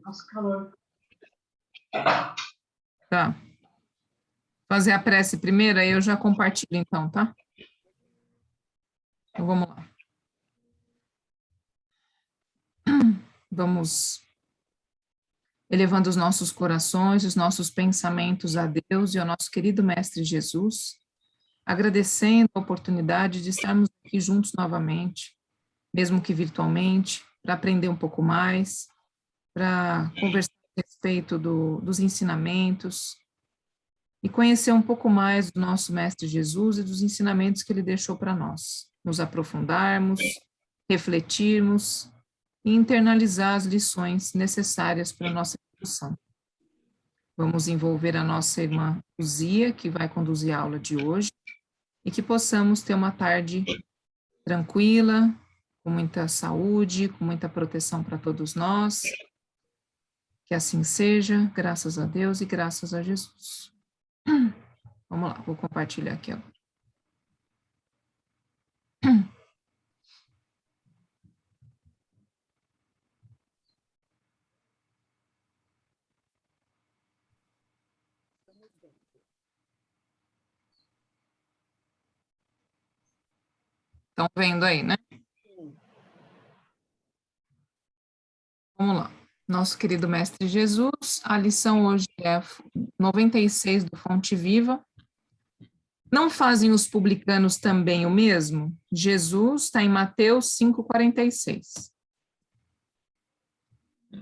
Nossa, calor. Tá. Fazer a prece primeiro, aí eu já compartilho então, tá? Então vamos lá. Vamos elevando os nossos corações, os nossos pensamentos a Deus e ao nosso querido Mestre Jesus, agradecendo a oportunidade de estarmos aqui juntos novamente, mesmo que virtualmente, para aprender um pouco mais, para conversar a respeito dos ensinamentos e conhecer um pouco mais do nosso Mestre Jesus e dos ensinamentos que ele deixou para nós, nos aprofundarmos, refletirmos e internalizar as lições necessárias para a nossa evolução. Vamos envolver a nossa irmã Luzia, que vai conduzir a aula de hoje, e que possamos ter uma tarde tranquila, com muita saúde, com muita proteção para todos nós. Que assim seja, graças a Deus e graças a Jesus. Vamos lá, vou compartilhar aqui agora. Estão vendo aí, né? Vamos lá. Nosso querido Mestre Jesus, a lição hoje é 96 do Fonte Viva. Não fazem os publicanos também o mesmo? Jesus está em Mateus 5,46.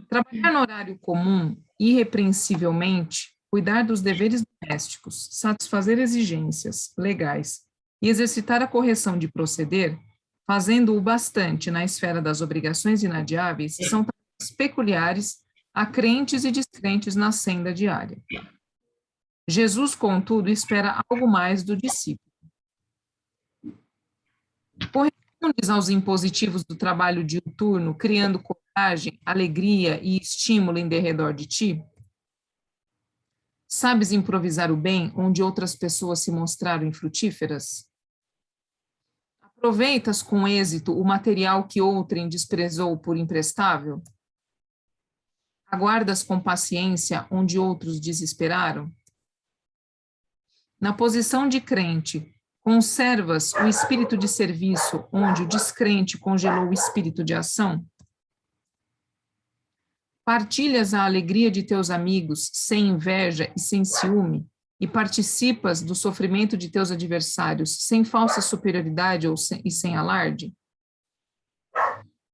Trabalhar no horário comum, irrepreensivelmente, cuidar dos deveres domésticos, satisfazer exigências legais e exercitar a correção de proceder, fazendo-o bastante na esfera das obrigações inadiáveis, são tarefas peculiares a crentes e descrentes na senda diária. Jesus, contudo, espera algo mais do discípulo. Correspondes aos impositivos do trabalho diuturno, criando coragem, alegria e estímulo em derredor de ti? Sabes improvisar o bem onde outras pessoas se mostraram infrutíferas? Aproveitas com êxito o material que outrem desprezou por imprestável? Aguardas com paciência onde outros desesperaram? Na posição de crente, conservas o espírito de serviço onde o descrente congelou o espírito de ação? Partilhas a alegria de teus amigos sem inveja e sem ciúme, e participas do sofrimento de teus adversários sem falsa superioridade e sem alarde?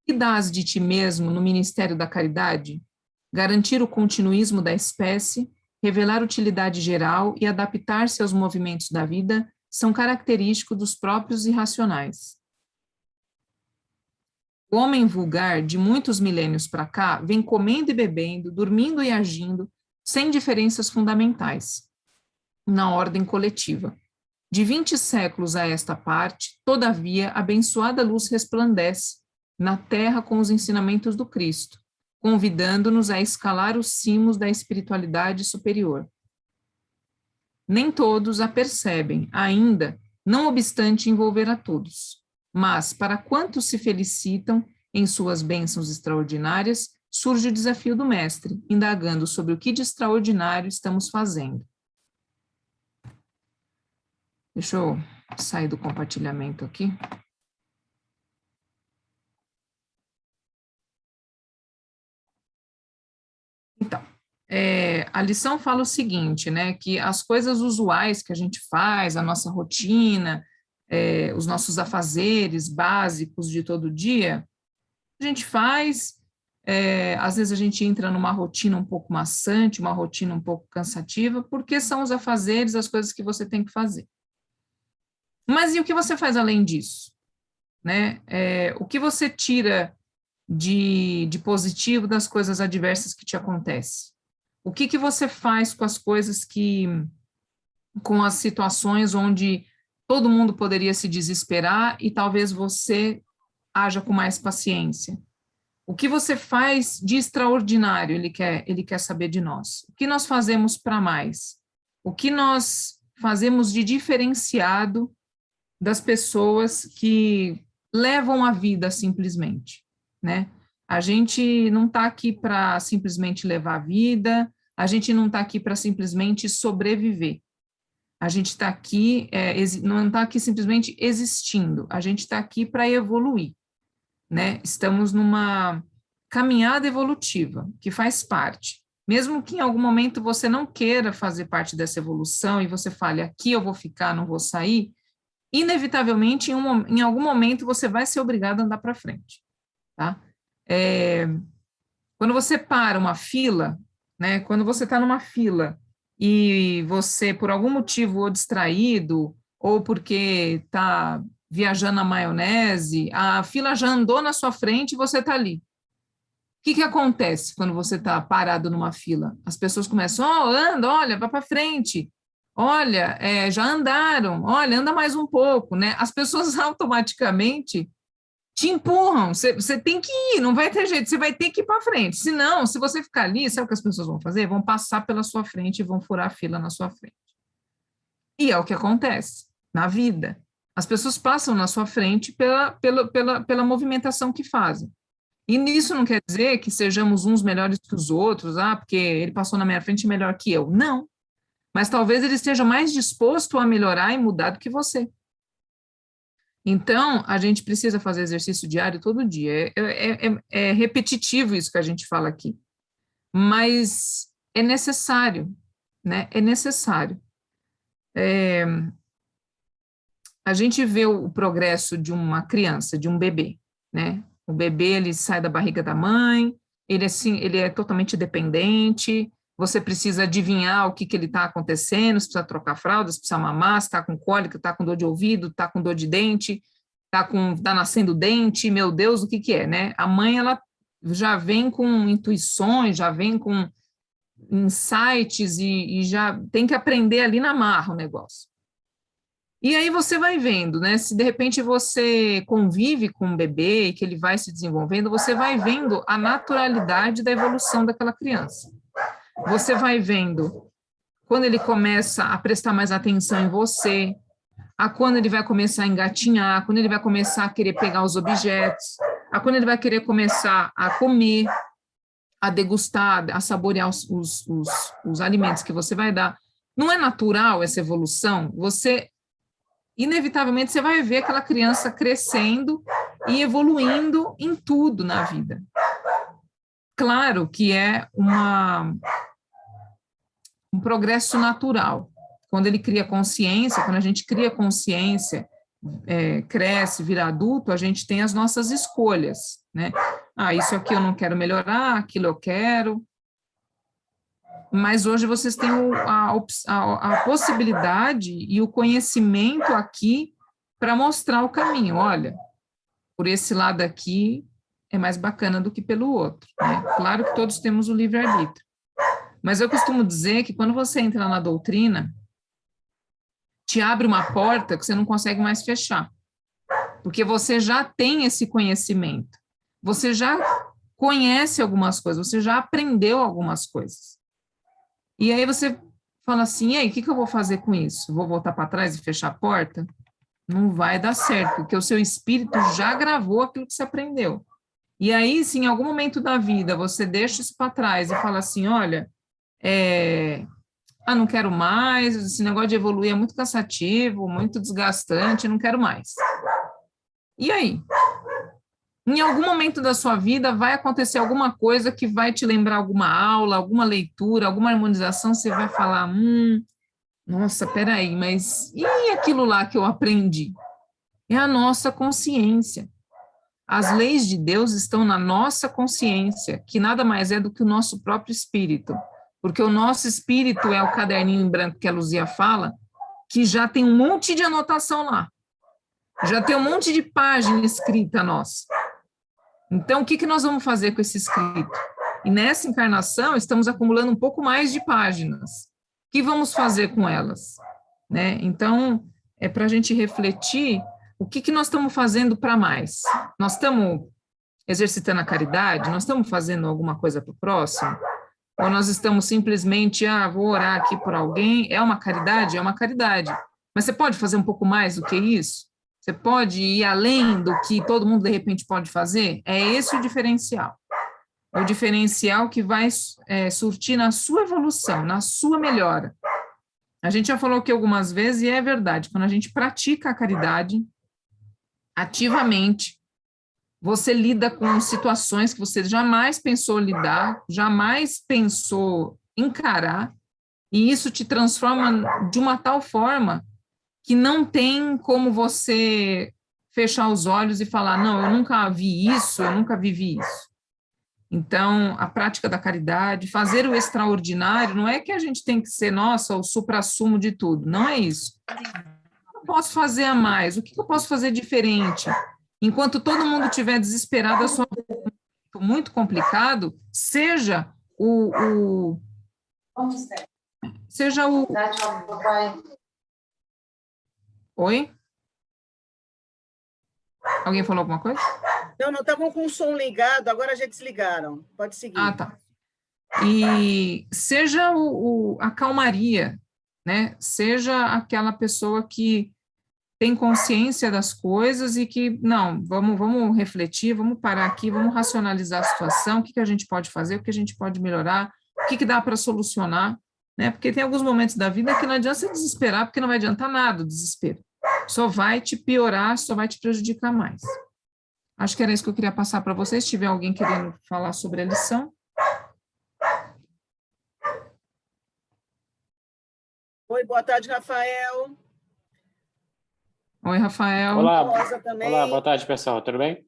Que dás de ti mesmo no ministério da caridade? Garantir o continuismo da espécie, revelar utilidade geral e adaptar-se aos movimentos da vida são característicos dos próprios irracionais. O homem vulgar, de muitos milênios para cá, vem comendo e bebendo, dormindo e agindo, sem diferenças fundamentais, na ordem coletiva. De 20 séculos a esta parte, todavia, abençoada luz resplandece na terra com os ensinamentos do Cristo, convidando-nos a escalar os cimos da espiritualidade superior. Nem todos a percebem, ainda, não obstante envolver a todos. Mas, para quantos se felicitam em suas bênçãos extraordinárias, surge o desafio do mestre, indagando sobre o que de extraordinário estamos fazendo. Deixa eu sair do compartilhamento aqui. Então, a lição fala o seguinte, né, que as coisas usuais que a gente faz, a nossa rotina, os nossos afazeres básicos de todo dia, a gente faz, às vezes a gente entra numa rotina um pouco maçante, uma rotina um pouco cansativa, porque são os afazeres, as coisas que você tem que fazer. Mas e o que você faz além disso? Né? O que você tira de positivo das coisas adversas que te acontecem? O que você faz com as coisas com as situações onde todo mundo poderia se desesperar e talvez você haja com mais paciência? O que você faz de extraordinário, ele quer saber de nós. O que nós fazemos para mais? O que nós fazemos de diferenciado das pessoas que levam a vida simplesmente, né? A gente não está aqui para simplesmente levar a vida, a gente não está aqui para simplesmente sobreviver. A gente está aqui, não está aqui simplesmente existindo, a gente está aqui para evoluir, né? Estamos numa caminhada evolutiva, que faz parte. Mesmo que em algum momento você não queira fazer parte dessa evolução e você fale, aqui eu vou ficar, não vou sair, inevitavelmente, em algum momento, você vai ser obrigado a andar para frente, tá? Quando você para uma fila, né? Quando você está numa fila e você, por algum motivo, ou distraído, ou porque está viajando na maionese, a fila já andou na sua frente e você está ali. O que acontece quando você está parado numa fila? As pessoas começam, anda, olha, vai para frente. Olha, já andaram, olha, anda mais um pouco, né? As pessoas automaticamente te empurram, você tem que ir, não vai ter jeito, você vai ter que ir para frente. Senão, se você ficar ali, sabe o que as pessoas vão fazer? Vão passar pela sua frente e vão furar a fila na sua frente. E é o que acontece na vida. As pessoas passam na sua frente pela movimentação que fazem. E nisso não quer dizer que sejamos uns melhores que os outros, porque ele passou na minha frente melhor que eu. Não. Mas talvez ele esteja mais disposto a melhorar e mudar do que você. Então, a gente precisa fazer exercício diário todo dia. É repetitivo isso que a gente fala aqui. Mas é necessário, né? É necessário. A gente vê o progresso de uma criança, de um bebê, né? O bebê, ele sai da barriga da mãe, ele é totalmente dependente, você precisa adivinhar o que ele está acontecendo, se precisa trocar fralda, se precisa mamar, se está com cólica, está com dor de ouvido, está com dor de dente, tá nascendo dente, meu Deus, o que é, né? A mãe, ela já vem com intuições, já vem com insights e já tem que aprender ali na marra o negócio. E aí você vai vendo, né? Se de repente você convive com um bebê e que ele vai se desenvolvendo, você vai vendo a naturalidade da evolução daquela criança. Você vai vendo quando ele começa a prestar mais atenção em você, quando ele vai começar a engatinhar, quando ele vai começar a querer pegar os objetos, quando ele vai querer começar a comer, a degustar, a saborear os alimentos que você vai dar. Não é natural essa evolução? Inevitavelmente, você vai ver aquela criança crescendo e evoluindo em tudo na vida. Claro que é um progresso natural. Quando ele cria consciência, quando a gente cria consciência, cresce, vira adulto, a gente tem as nossas escolhas, né? Isso aqui eu não quero melhorar, aquilo eu quero. Mas hoje vocês têm a possibilidade e o conhecimento aqui para mostrar o caminho. Olha, por esse lado aqui é mais bacana do que pelo outro, né? Claro que todos temos o livre-arbítrio. Mas eu costumo dizer que quando você entra na doutrina, te abre uma porta que você não consegue mais fechar, porque você já tem esse conhecimento, você já conhece algumas coisas, você já aprendeu algumas coisas. E aí você fala assim, e aí, o que eu vou fazer com isso? Vou voltar para trás e fechar a porta? Não vai dar certo, porque o seu espírito já gravou aquilo que você aprendeu. E aí, se em algum momento da vida você deixa isso para trás e fala assim, olha, não quero mais, esse negócio de evoluir é muito cansativo, muito desgastante, não quero mais. E aí? Em algum momento da sua vida vai acontecer alguma coisa que vai te lembrar alguma aula, alguma leitura, alguma harmonização, você vai falar, nossa, peraí, mas e aquilo lá que eu aprendi? É a nossa consciência. As leis de Deus estão na nossa consciência, que nada mais é do que o nosso próprio espírito. Porque o nosso espírito é o caderninho em branco que a Luzia fala, que já tem um monte de anotação lá. Já tem um monte de página escrita nossa. Então, o que nós vamos fazer com esse escrito? E nessa encarnação, estamos acumulando um pouco mais de páginas. O que vamos fazer com elas? Né? Então, é para a gente refletir o que nós estamos fazendo para mais. Nós estamos exercitando a caridade? Nós estamos fazendo alguma coisa para o próximo? Ou nós estamos simplesmente, vou orar aqui por alguém? É uma caridade? É uma caridade. Mas você pode fazer um pouco mais do que isso? Você pode ir além do que todo mundo, de repente, pode fazer? É esse o diferencial. o diferencial que vai surtir na sua evolução, na sua melhora. A gente já falou aqui algumas vezes, e é verdade, quando a gente pratica a caridade ativamente, você lida com situações que você jamais pensou lidar, jamais pensou encarar, e isso te transforma de uma tal forma que não tem como você fechar os olhos e falar, não, eu nunca vi isso, eu nunca vivi isso. Então, a prática da caridade, fazer o extraordinário, não é que a gente tem que ser, nossa, o suprassumo de tudo, não é isso. O que eu posso fazer a mais? O que eu posso fazer diferente? Enquanto todo mundo estiver desesperado, a sua muito complicado, seja seja o... Oi? Alguém falou alguma coisa? Não, estavam com o som ligado, agora já desligaram. Pode seguir. Ah, tá. E seja a calmaria, né? Seja aquela pessoa que tem consciência das coisas e que, não, vamos refletir, vamos parar aqui, vamos racionalizar a situação, o que a gente pode fazer, o que a gente pode melhorar, o que dá para solucionar, né? Porque tem alguns momentos da vida que não adianta você desesperar, porque não vai adiantar nada o desespero. Só vai te piorar, só vai te prejudicar mais. Acho que era isso que eu queria passar para vocês. Se tiver alguém querendo falar sobre a lição. Oi, boa tarde, Rafael. Oi, Rafael. Olá, também. olá, boa tarde, pessoal. Tudo bem?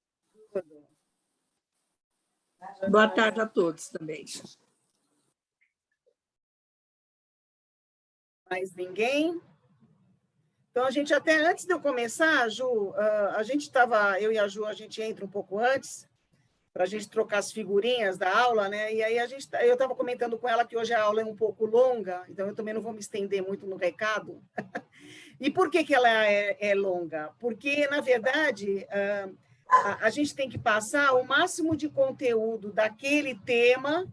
Boa tarde a todos também. Mais ninguém? Então, a gente até antes de eu começar, Ju, a gente estava, eu e a Ju, a gente entra um pouco antes, para a gente trocar as figurinhas da aula, né? E aí eu estava comentando com ela que hoje a aula é um pouco longa, então eu também não vou me estender muito no recado. E por que ela é longa? Porque, na verdade, a gente tem que passar o máximo de conteúdo daquele tema,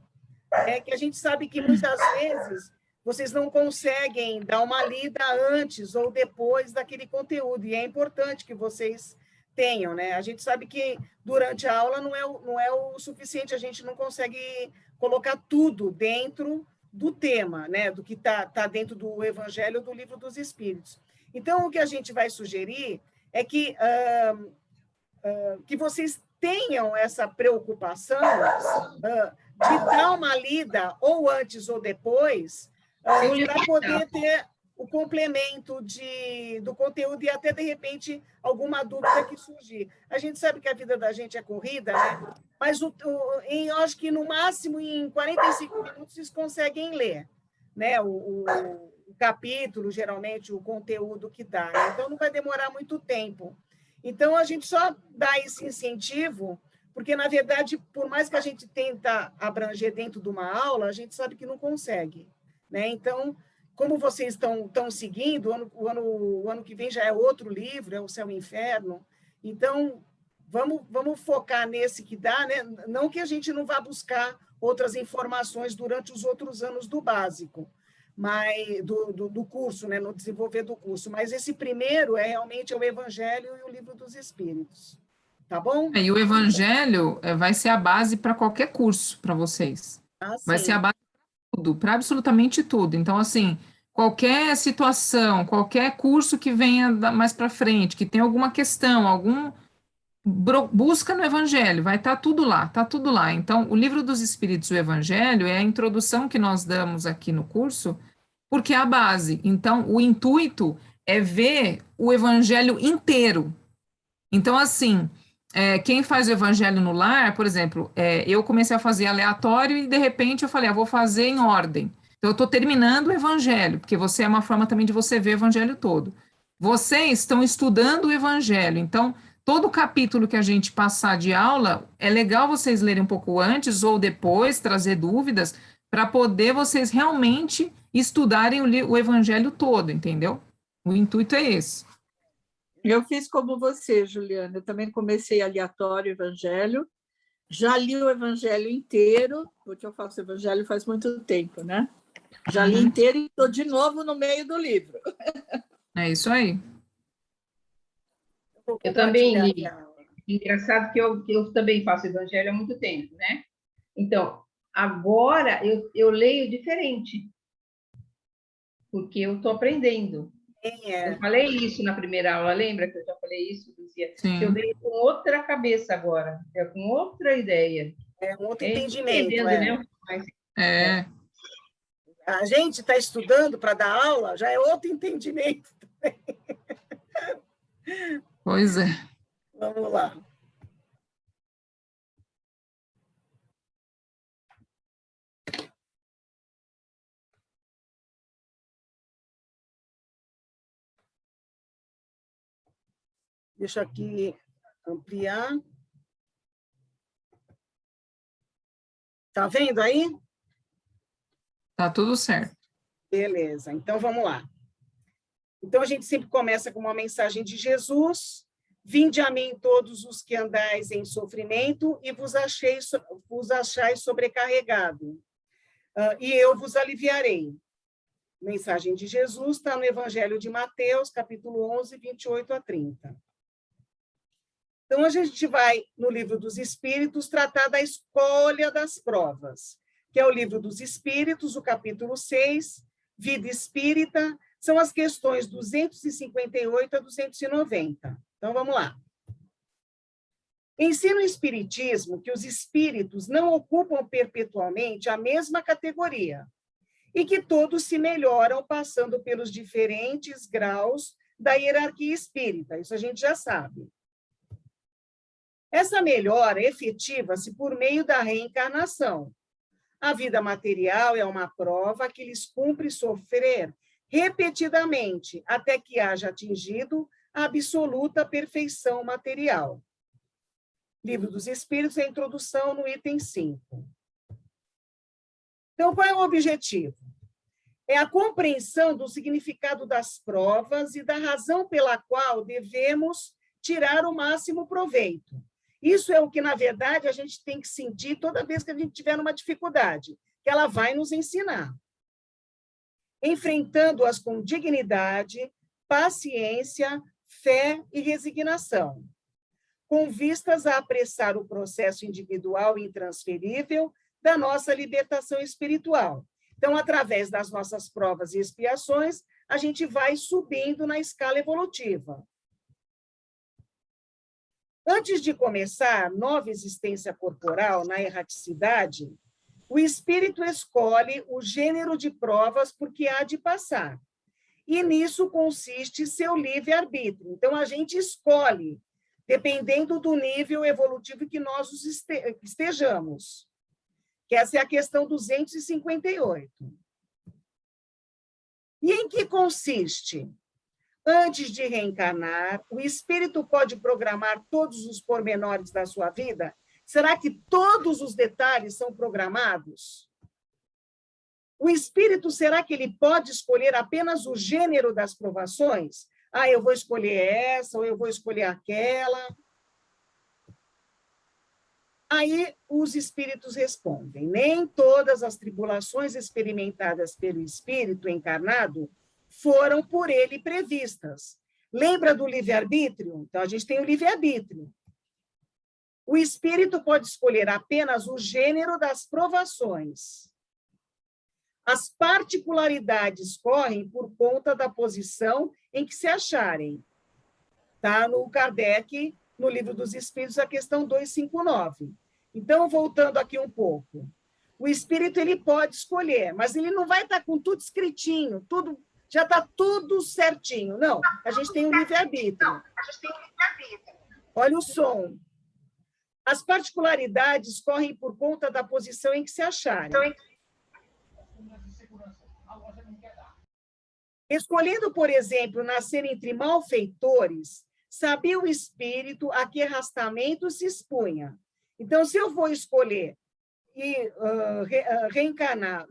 que a gente sabe que muitas vezes vocês não conseguem dar uma lida antes ou depois daquele conteúdo, e é importante que vocês tenham, né? A gente sabe que durante a aula não é o suficiente, a gente não consegue colocar tudo dentro do tema, né? Do que tá dentro do Evangelho do Livro dos Espíritos. Então, o que a gente vai sugerir é que vocês tenham essa preocupação de dar uma lida ou antes ou depois, para poder ter o complemento do conteúdo e até, de repente, alguma dúvida que surgir. A gente sabe que a vida da gente é corrida, né? Mas eu acho que, no máximo, em 45 minutos, vocês conseguem ler, né? O capítulo, geralmente, o conteúdo que dá. Né? Então, não vai demorar muito tempo. Então, a gente só dá esse incentivo, porque, na verdade, por mais que a gente tenta abranger dentro de uma aula, a gente sabe que não consegue. Né? Então, como vocês estão seguindo, o ano que vem já é outro livro, é o Céu e o Inferno. Então, vamos focar nesse que dá, né? Não que a gente não vá buscar outras informações durante os outros anos do básico, mas do curso, né? No desenvolver do curso. Mas esse primeiro realmente é o Evangelho e o Livro dos Espíritos. Tá bom? E o Evangelho vai ser a base para qualquer curso para vocês. Vai ser a base para tudo, para absolutamente tudo. Então, assim, qualquer situação, qualquer curso que venha mais para frente, que tenha alguma questão, busca no Evangelho, vai estar tudo lá, tá tudo lá. Então, o Livro dos Espíritos, o Evangelho, é a introdução que nós damos aqui no curso, porque é a base. Então, o intuito é ver o Evangelho inteiro. Então, assim, quem faz o Evangelho no lar, por exemplo, eu comecei a fazer aleatório e, de repente, eu falei, vou fazer em ordem. Então, eu estou terminando o Evangelho, porque você é uma forma também de você ver o Evangelho todo. Vocês estão estudando o Evangelho, então, todo capítulo que a gente passar de aula, é legal vocês lerem um pouco antes ou depois, trazer dúvidas, para poder vocês realmente estudarem o Evangelho todo, entendeu? O intuito é esse. Eu fiz como você, Juliana. Eu também comecei aleatório Evangelho. Já li o Evangelho inteiro, porque eu faço Evangelho faz muito tempo, né? Já li inteiro e estou de novo no meio do livro. É isso aí. Eu também li. Engraçado que eu também faço Evangelho há muito tempo, né? Então, agora eu leio diferente, porque eu estou aprendendo. Eu falei isso na primeira aula, lembra que eu já falei isso, Luzia? Que eu leio com outra cabeça agora, com outra ideia. É um outro entendimento. Né? A gente está estudando para dar aula, já é outro entendimento também. Pois é. Vamos lá. Deixa aqui ampliar. Tá vendo aí? Tá tudo certo. Beleza, então vamos lá. Então a gente sempre começa com uma mensagem de Jesus: vinde a mim todos os que andais em sofrimento e vos achais sobrecarregado, e eu vos aliviarei. Mensagem de Jesus está no Evangelho de Mateus, capítulo 11, 28 a 30. Então, a gente vai, no Livro dos Espíritos, tratar da escolha das provas, que é o Livro dos Espíritos, o capítulo 6, Vida Espírita, são as questões 258 a 290. Então, vamos lá. Ensina o Espiritismo que os espíritos não ocupam perpetualmente a mesma categoria e que todos se melhoram passando pelos diferentes graus da hierarquia espírita. Isso a gente já sabe. Essa melhora efetiva-se por meio da reencarnação. A vida material é uma prova que lhes cumpre sofrer repetidamente, até que haja atingido a absoluta perfeição material. Livro dos Espíritos, a introdução no item 5. Então, qual é o objetivo? É a compreensão do significado das provas e da razão pela qual devemos tirar o máximo proveito. Isso é o que, na verdade, a gente tem que sentir toda vez que a gente tiver uma dificuldade, que ela vai nos ensinar. Enfrentando-as com dignidade, paciência, fé e resignação, com vistas a apressar o processo individual e intransferível da nossa libertação espiritual. Então, através das nossas provas e expiações, a gente vai subindo na escala evolutiva. Antes de começar nova existência corporal na erraticidade, o espírito escolhe o gênero de provas por que há de passar. E nisso consiste seu livre-arbítrio. Então, a gente escolhe, dependendo do nível evolutivo que nós estejamos. Que essa é a questão 258. E em que consiste? Antes de reencarnar, o espírito pode programar todos os pormenores da sua vida? Será que todos os detalhes são programados? O espírito, será que ele pode escolher apenas o gênero das provações? Ah, eu vou escolher essa, ou eu vou escolher aquela. Aí os espíritos respondem: nem todas as tribulações experimentadas pelo espírito encarnado foram por ele previstas. Lembra do livre-arbítrio? Então, a gente tem o livre-arbítrio. O espírito pode escolher apenas o gênero das provações. As particularidades correm por conta da posição em que se acharem. Está no Kardec, no Livro dos Espíritos, a questão 259. Então, voltando aqui um pouco. O espírito ele pode escolher, mas ele não vai estar com tudo escritinho, tudo... Já está tudo certinho. Não, a gente tem o livre-arbítrio. Olha o som. As particularidades correm por conta da posição em que se acharem. Escolhendo, por exemplo, nascer entre malfeitores, sabia o espírito a que arrastamento se expunha. Então, se eu vou escolher e reencarnar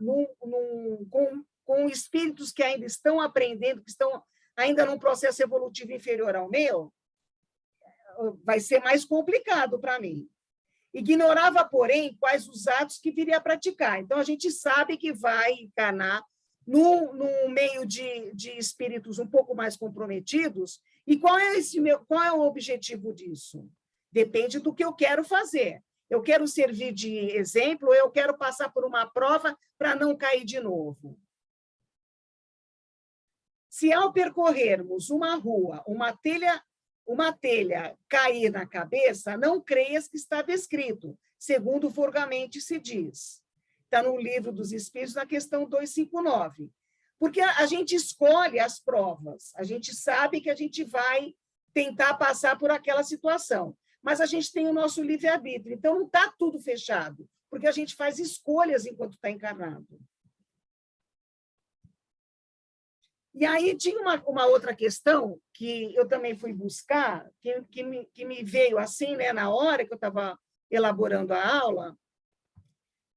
com espíritos que ainda estão aprendendo, que estão ainda num processo evolutivo inferior ao meu, vai ser mais complicado para mim. Ignorava, porém, quais os atos que viria a praticar. Então, a gente sabe que vai encarnar num meio de espíritos um pouco mais comprometidos. E qual é o objetivo disso? Depende do que eu quero fazer. Eu quero servir de exemplo, eu quero passar por uma prova para não cair de novo. Se ao percorrermos uma rua, uma telha cair na cabeça, não creias que está descrito, segundo vulgarmente se diz. Está no Livro dos Espíritos, na questão 259. Porque a gente escolhe as provas, a gente sabe que a gente vai tentar passar por aquela situação, mas a gente tem o nosso livre-arbítrio, então não está tudo fechado, porque a gente faz escolhas enquanto está encarnado. E aí tinha uma outra questão que eu também fui buscar, que me veio assim, né, na hora que eu estava elaborando a aula,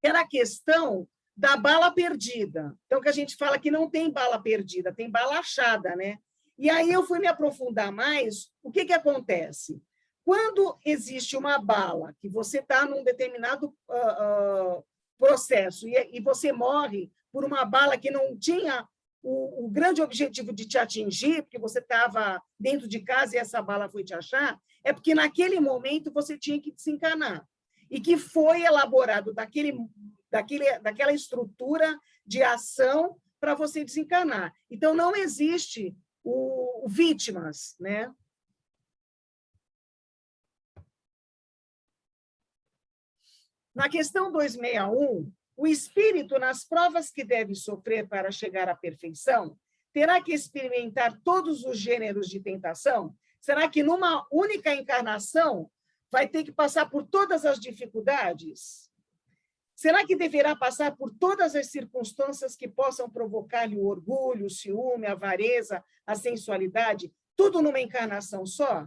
era a questão da bala perdida. Então, que a gente fala que não tem bala perdida, tem bala achada, né? E aí eu fui me aprofundar mais, o que acontece? Quando existe uma bala, que você está num determinado processo, e você morre por uma bala que não tinha o grande objetivo de te atingir, porque você estava dentro de casa e essa bala foi te achar, é porque naquele momento você tinha que desencanar. E que foi elaborado daquela estrutura de ação para você desencanar. Então, não existe o vítimas, né? Na questão 261, o espírito, nas provas que deve sofrer para chegar à perfeição, terá que experimentar todos os gêneros de tentação? Será que numa única encarnação vai ter que passar por todas as dificuldades? Será que deverá passar por todas as circunstâncias que possam provocar-lhe o orgulho, o ciúme, a avareza, a sensualidade, tudo numa encarnação só?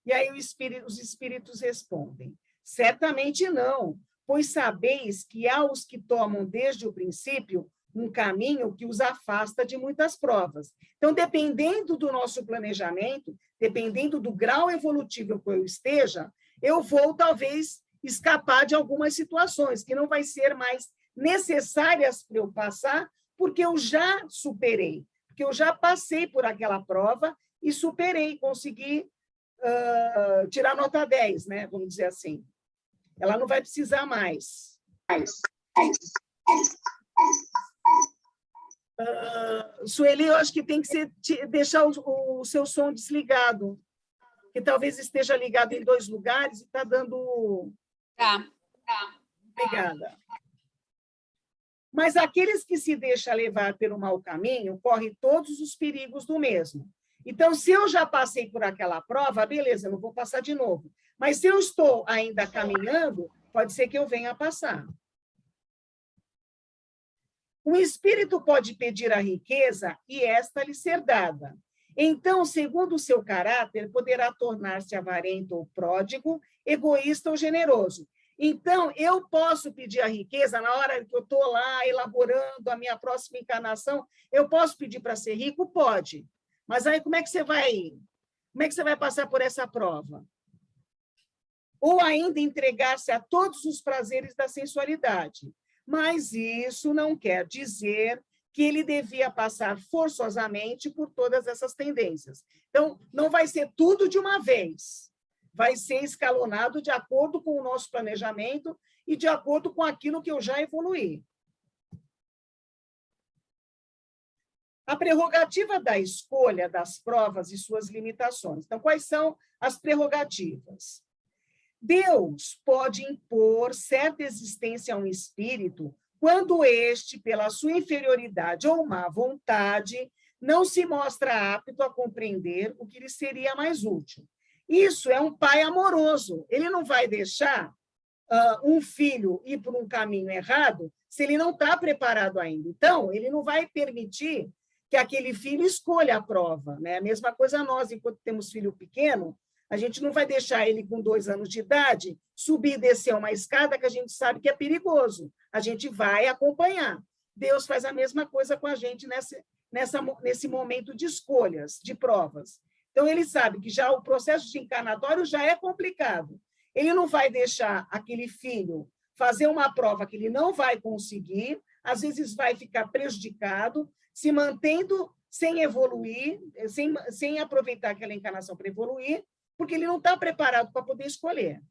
E aí os espíritos respondem: certamente não, pois sabeis que há os que tomam desde o princípio um caminho que os afasta de muitas provas. Então, dependendo do nosso planejamento, dependendo do grau evolutivo que eu esteja, eu vou, talvez, escapar de algumas situações que não vai ser mais necessárias para eu passar, porque eu já superei, porque eu já passei por aquela prova e superei, consegui tirar nota 10, né? Vamos dizer assim. Ela não vai precisar mais. Sueli, eu acho que tem que deixar o seu som desligado, que talvez esteja ligado em 2 lugares e está dando... Tá. Obrigada. Mas aqueles que se deixam levar pelo mau caminho correm todos os perigos do mesmo. Então, se eu já passei por aquela prova, beleza, eu não vou passar de novo. Mas se eu estou ainda caminhando, pode ser que eu venha a passar. O espírito pode pedir a riqueza e esta lhe ser dada. Então, segundo o seu caráter, poderá tornar-se avarento ou pródigo, egoísta ou generoso. Então, eu posso pedir a riqueza na hora que eu estou lá elaborando a minha próxima encarnação, eu posso pedir para ser rico? Pode. Mas aí como é que você vai passar por essa prova? Ou ainda entregar-se a todos os prazeres da sensualidade. Mas isso não quer dizer que ele devia passar forçosamente por todas essas tendências. Então, não vai ser tudo de uma vez. Vai ser escalonado de acordo com o nosso planejamento e de acordo com aquilo que eu já evoluí. A prerrogativa da escolha das provas e suas limitações. Então, quais são as prerrogativas? Deus pode impor certa existência a um espírito quando este, pela sua inferioridade ou má vontade, não se mostra apto a compreender o que lhe seria mais útil. Isso é um pai amoroso. Ele não vai deixar um filho ir por um caminho errado se ele não está preparado ainda. Então, ele não vai permitir que aquele filho escolha a prova, né? A mesma coisa nós, enquanto temos filho pequeno, a gente não vai deixar ele com 2 anos de idade subir e descer uma escada que a gente sabe que é perigoso. A gente vai acompanhar. Deus faz a mesma coisa com a gente nesse momento de escolhas, de provas. Então, ele sabe que já o processo de encarnatório já é complicado. Ele não vai deixar aquele filho fazer uma prova que ele não vai conseguir, às vezes vai ficar prejudicado, se mantendo sem evoluir, sem aproveitar aquela encarnação para evoluir, porque ele não está preparado para poder escolher.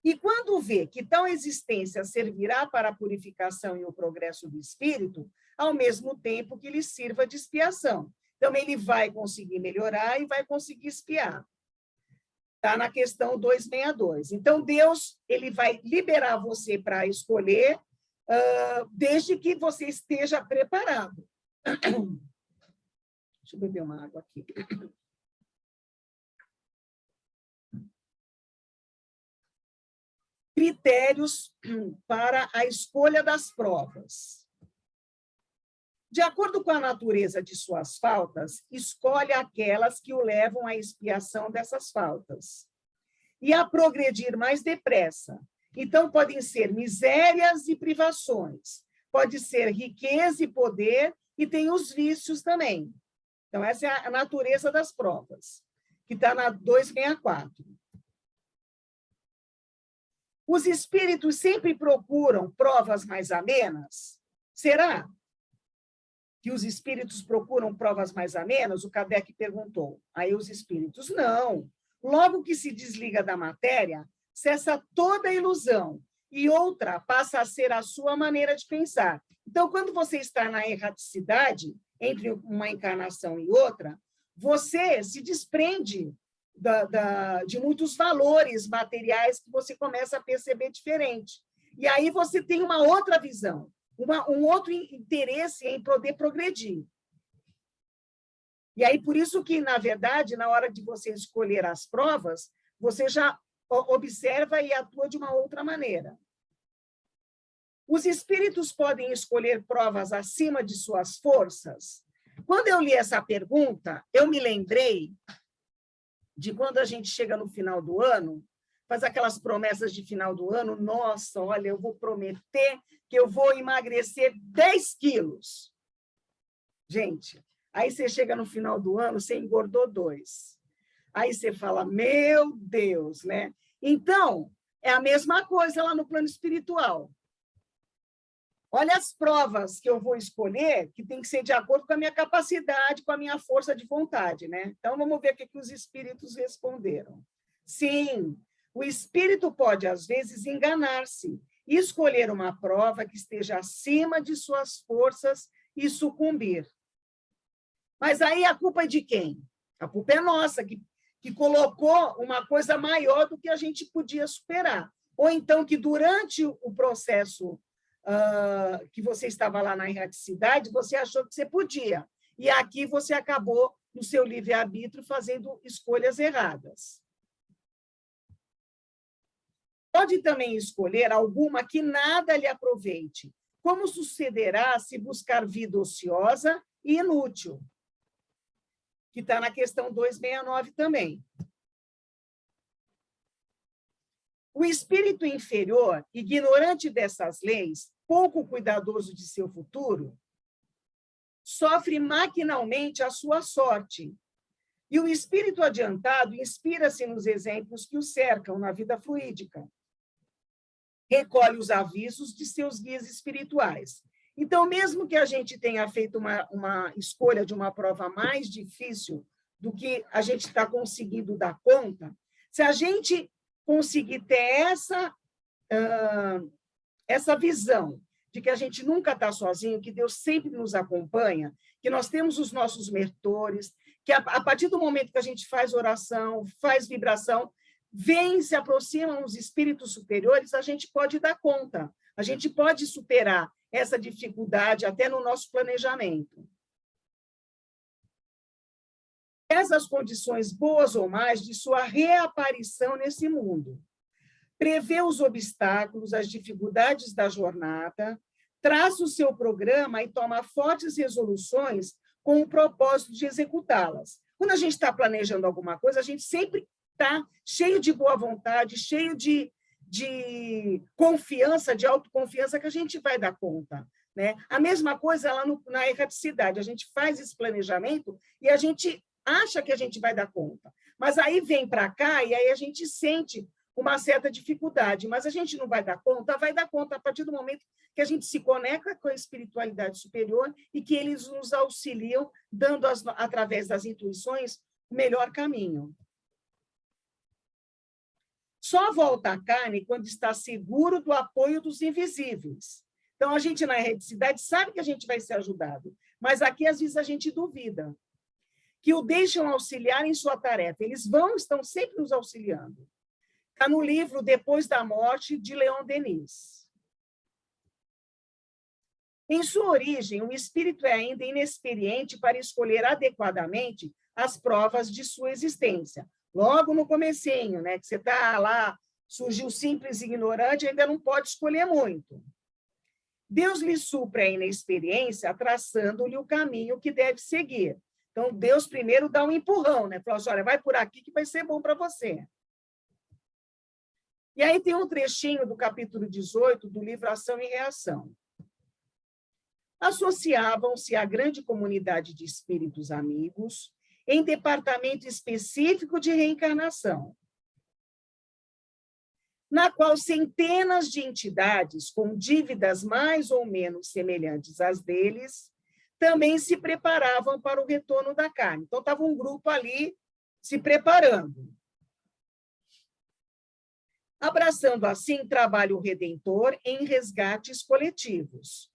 E quando vê que tal existência servirá para a purificação e o progresso do espírito, ao mesmo tempo que lhe sirva de expiação. Então, ele vai conseguir melhorar e vai conseguir expiar. Está na questão 262. Então, Deus ele vai liberar você para escolher, desde que você esteja preparado. Deixa eu beber uma água aqui. Critérios para a escolha das provas. De acordo com a natureza de suas faltas, escolhe aquelas que o levam à expiação dessas faltas e a progredir mais depressa. Então, podem ser misérias e privações, pode ser riqueza e poder, e tem os vícios também. Então, essa é a natureza das provas, que está na 264. Os espíritos sempre procuram provas mais amenas? Será que os espíritos procuram provas mais amenas? O Kardec perguntou. Aí os espíritos, não. Logo que se desliga da matéria, cessa toda a ilusão e outra passa a ser a sua maneira de pensar. Então, quando você está na erraticidade, entre uma encarnação e outra, você se desprende de muitos valores materiais que você começa a perceber diferente. E aí você tem uma outra visão, um outro interesse em poder progredir. E aí, por isso que, na verdade, na hora de você escolher as provas, você já observa e atua de uma outra maneira. Os espíritos podem escolher provas acima de suas forças? Quando eu li essa pergunta, eu me lembrei de quando a gente chega no final do ano, faz aquelas promessas de final do ano, nossa, olha, eu vou prometer que eu vou emagrecer 10 quilos. Gente, aí você chega no final do ano, você engordou 2. Aí você fala, meu Deus, né? Então, é a mesma coisa lá no plano espiritual. Olha as provas que eu vou escolher, que tem que ser de acordo com a minha capacidade, com a minha força de vontade, né? Então, vamos ver o que os espíritos responderam. Sim, o espírito pode, às vezes, enganar-se e escolher uma prova que esteja acima de suas forças e sucumbir. Mas aí a culpa é de quem? A culpa é nossa, que colocou uma coisa maior do que a gente podia superar. Ou então que durante o processo que você estava lá na erraticidade, você achou que você podia. E aqui você acabou, no seu livre-arbítrio, fazendo escolhas erradas. Pode também escolher alguma que nada lhe aproveite. Como sucederá se buscar vida ociosa e inútil? Que está na questão 269 também. O espírito inferior, ignorante dessas leis, pouco cuidadoso de seu futuro, sofre maquinalmente a sua sorte. E o espírito adiantado inspira-se nos exemplos que o cercam na vida fluídica. Recolhe os avisos de seus guias espirituais. Então, mesmo que a gente tenha feito uma escolha de uma prova mais difícil do que a gente está conseguindo dar conta, se a gente conseguir ter essa visão de que a gente nunca está sozinho, que Deus sempre nos acompanha, que nós temos os nossos mentores, que a partir do momento que a gente faz oração, faz vibração, se aproximam os espíritos superiores, a gente pode dar conta, a gente pode superar essa dificuldade até no nosso planejamento. Essas condições boas ou mais de sua reaparição nesse mundo. Prevê os obstáculos, as dificuldades da jornada, traça o seu programa e toma fortes resoluções com o propósito de executá-las. Quando a gente está planejando alguma coisa, a gente sempre está cheio de boa vontade, cheio de confiança, de autoconfiança, que a gente vai dar conta, né? A mesma coisa lá na erraticidade, a gente faz esse planejamento e a gente acha que a gente vai dar conta, mas aí vem para cá e aí a gente sente uma certa dificuldade, mas a gente não vai dar conta a partir do momento que a gente se conecta com a espiritualidade superior e que eles nos auxiliam, dando, através das intuições, o melhor caminho. só volta à carne quando está seguro do apoio dos invisíveis. Então, a gente, na erreticidade, sabe que a gente vai ser ajudado, mas aqui, às vezes, a gente duvida. Que o deixam auxiliar em sua tarefa. Eles estão sempre nos auxiliando. Está no livro Depois da Morte, de Leon Denis. Em sua origem, o espírito é ainda inexperiente para escolher adequadamente as provas de sua existência. Logo no comecinho, né, que você está lá, surgiu simples e ignorante, ainda não pode escolher muito. Deus lhe supra a inexperiência, traçando-lhe o caminho que deve seguir. Então, Deus primeiro dá um empurrão, né? Fala assim, olha, vai por aqui que vai ser bom para você. E aí tem um trechinho do capítulo 18 do livro Ação e Reação. Associavam-se à grande comunidade de espíritos amigos em departamento específico de reencarnação, na qual centenas de entidades com dívidas mais ou menos semelhantes às deles também se preparavam para o retorno da carne. Então, estava um grupo ali se preparando. Abraçando, assim, trabalho redentor em resgates coletivos.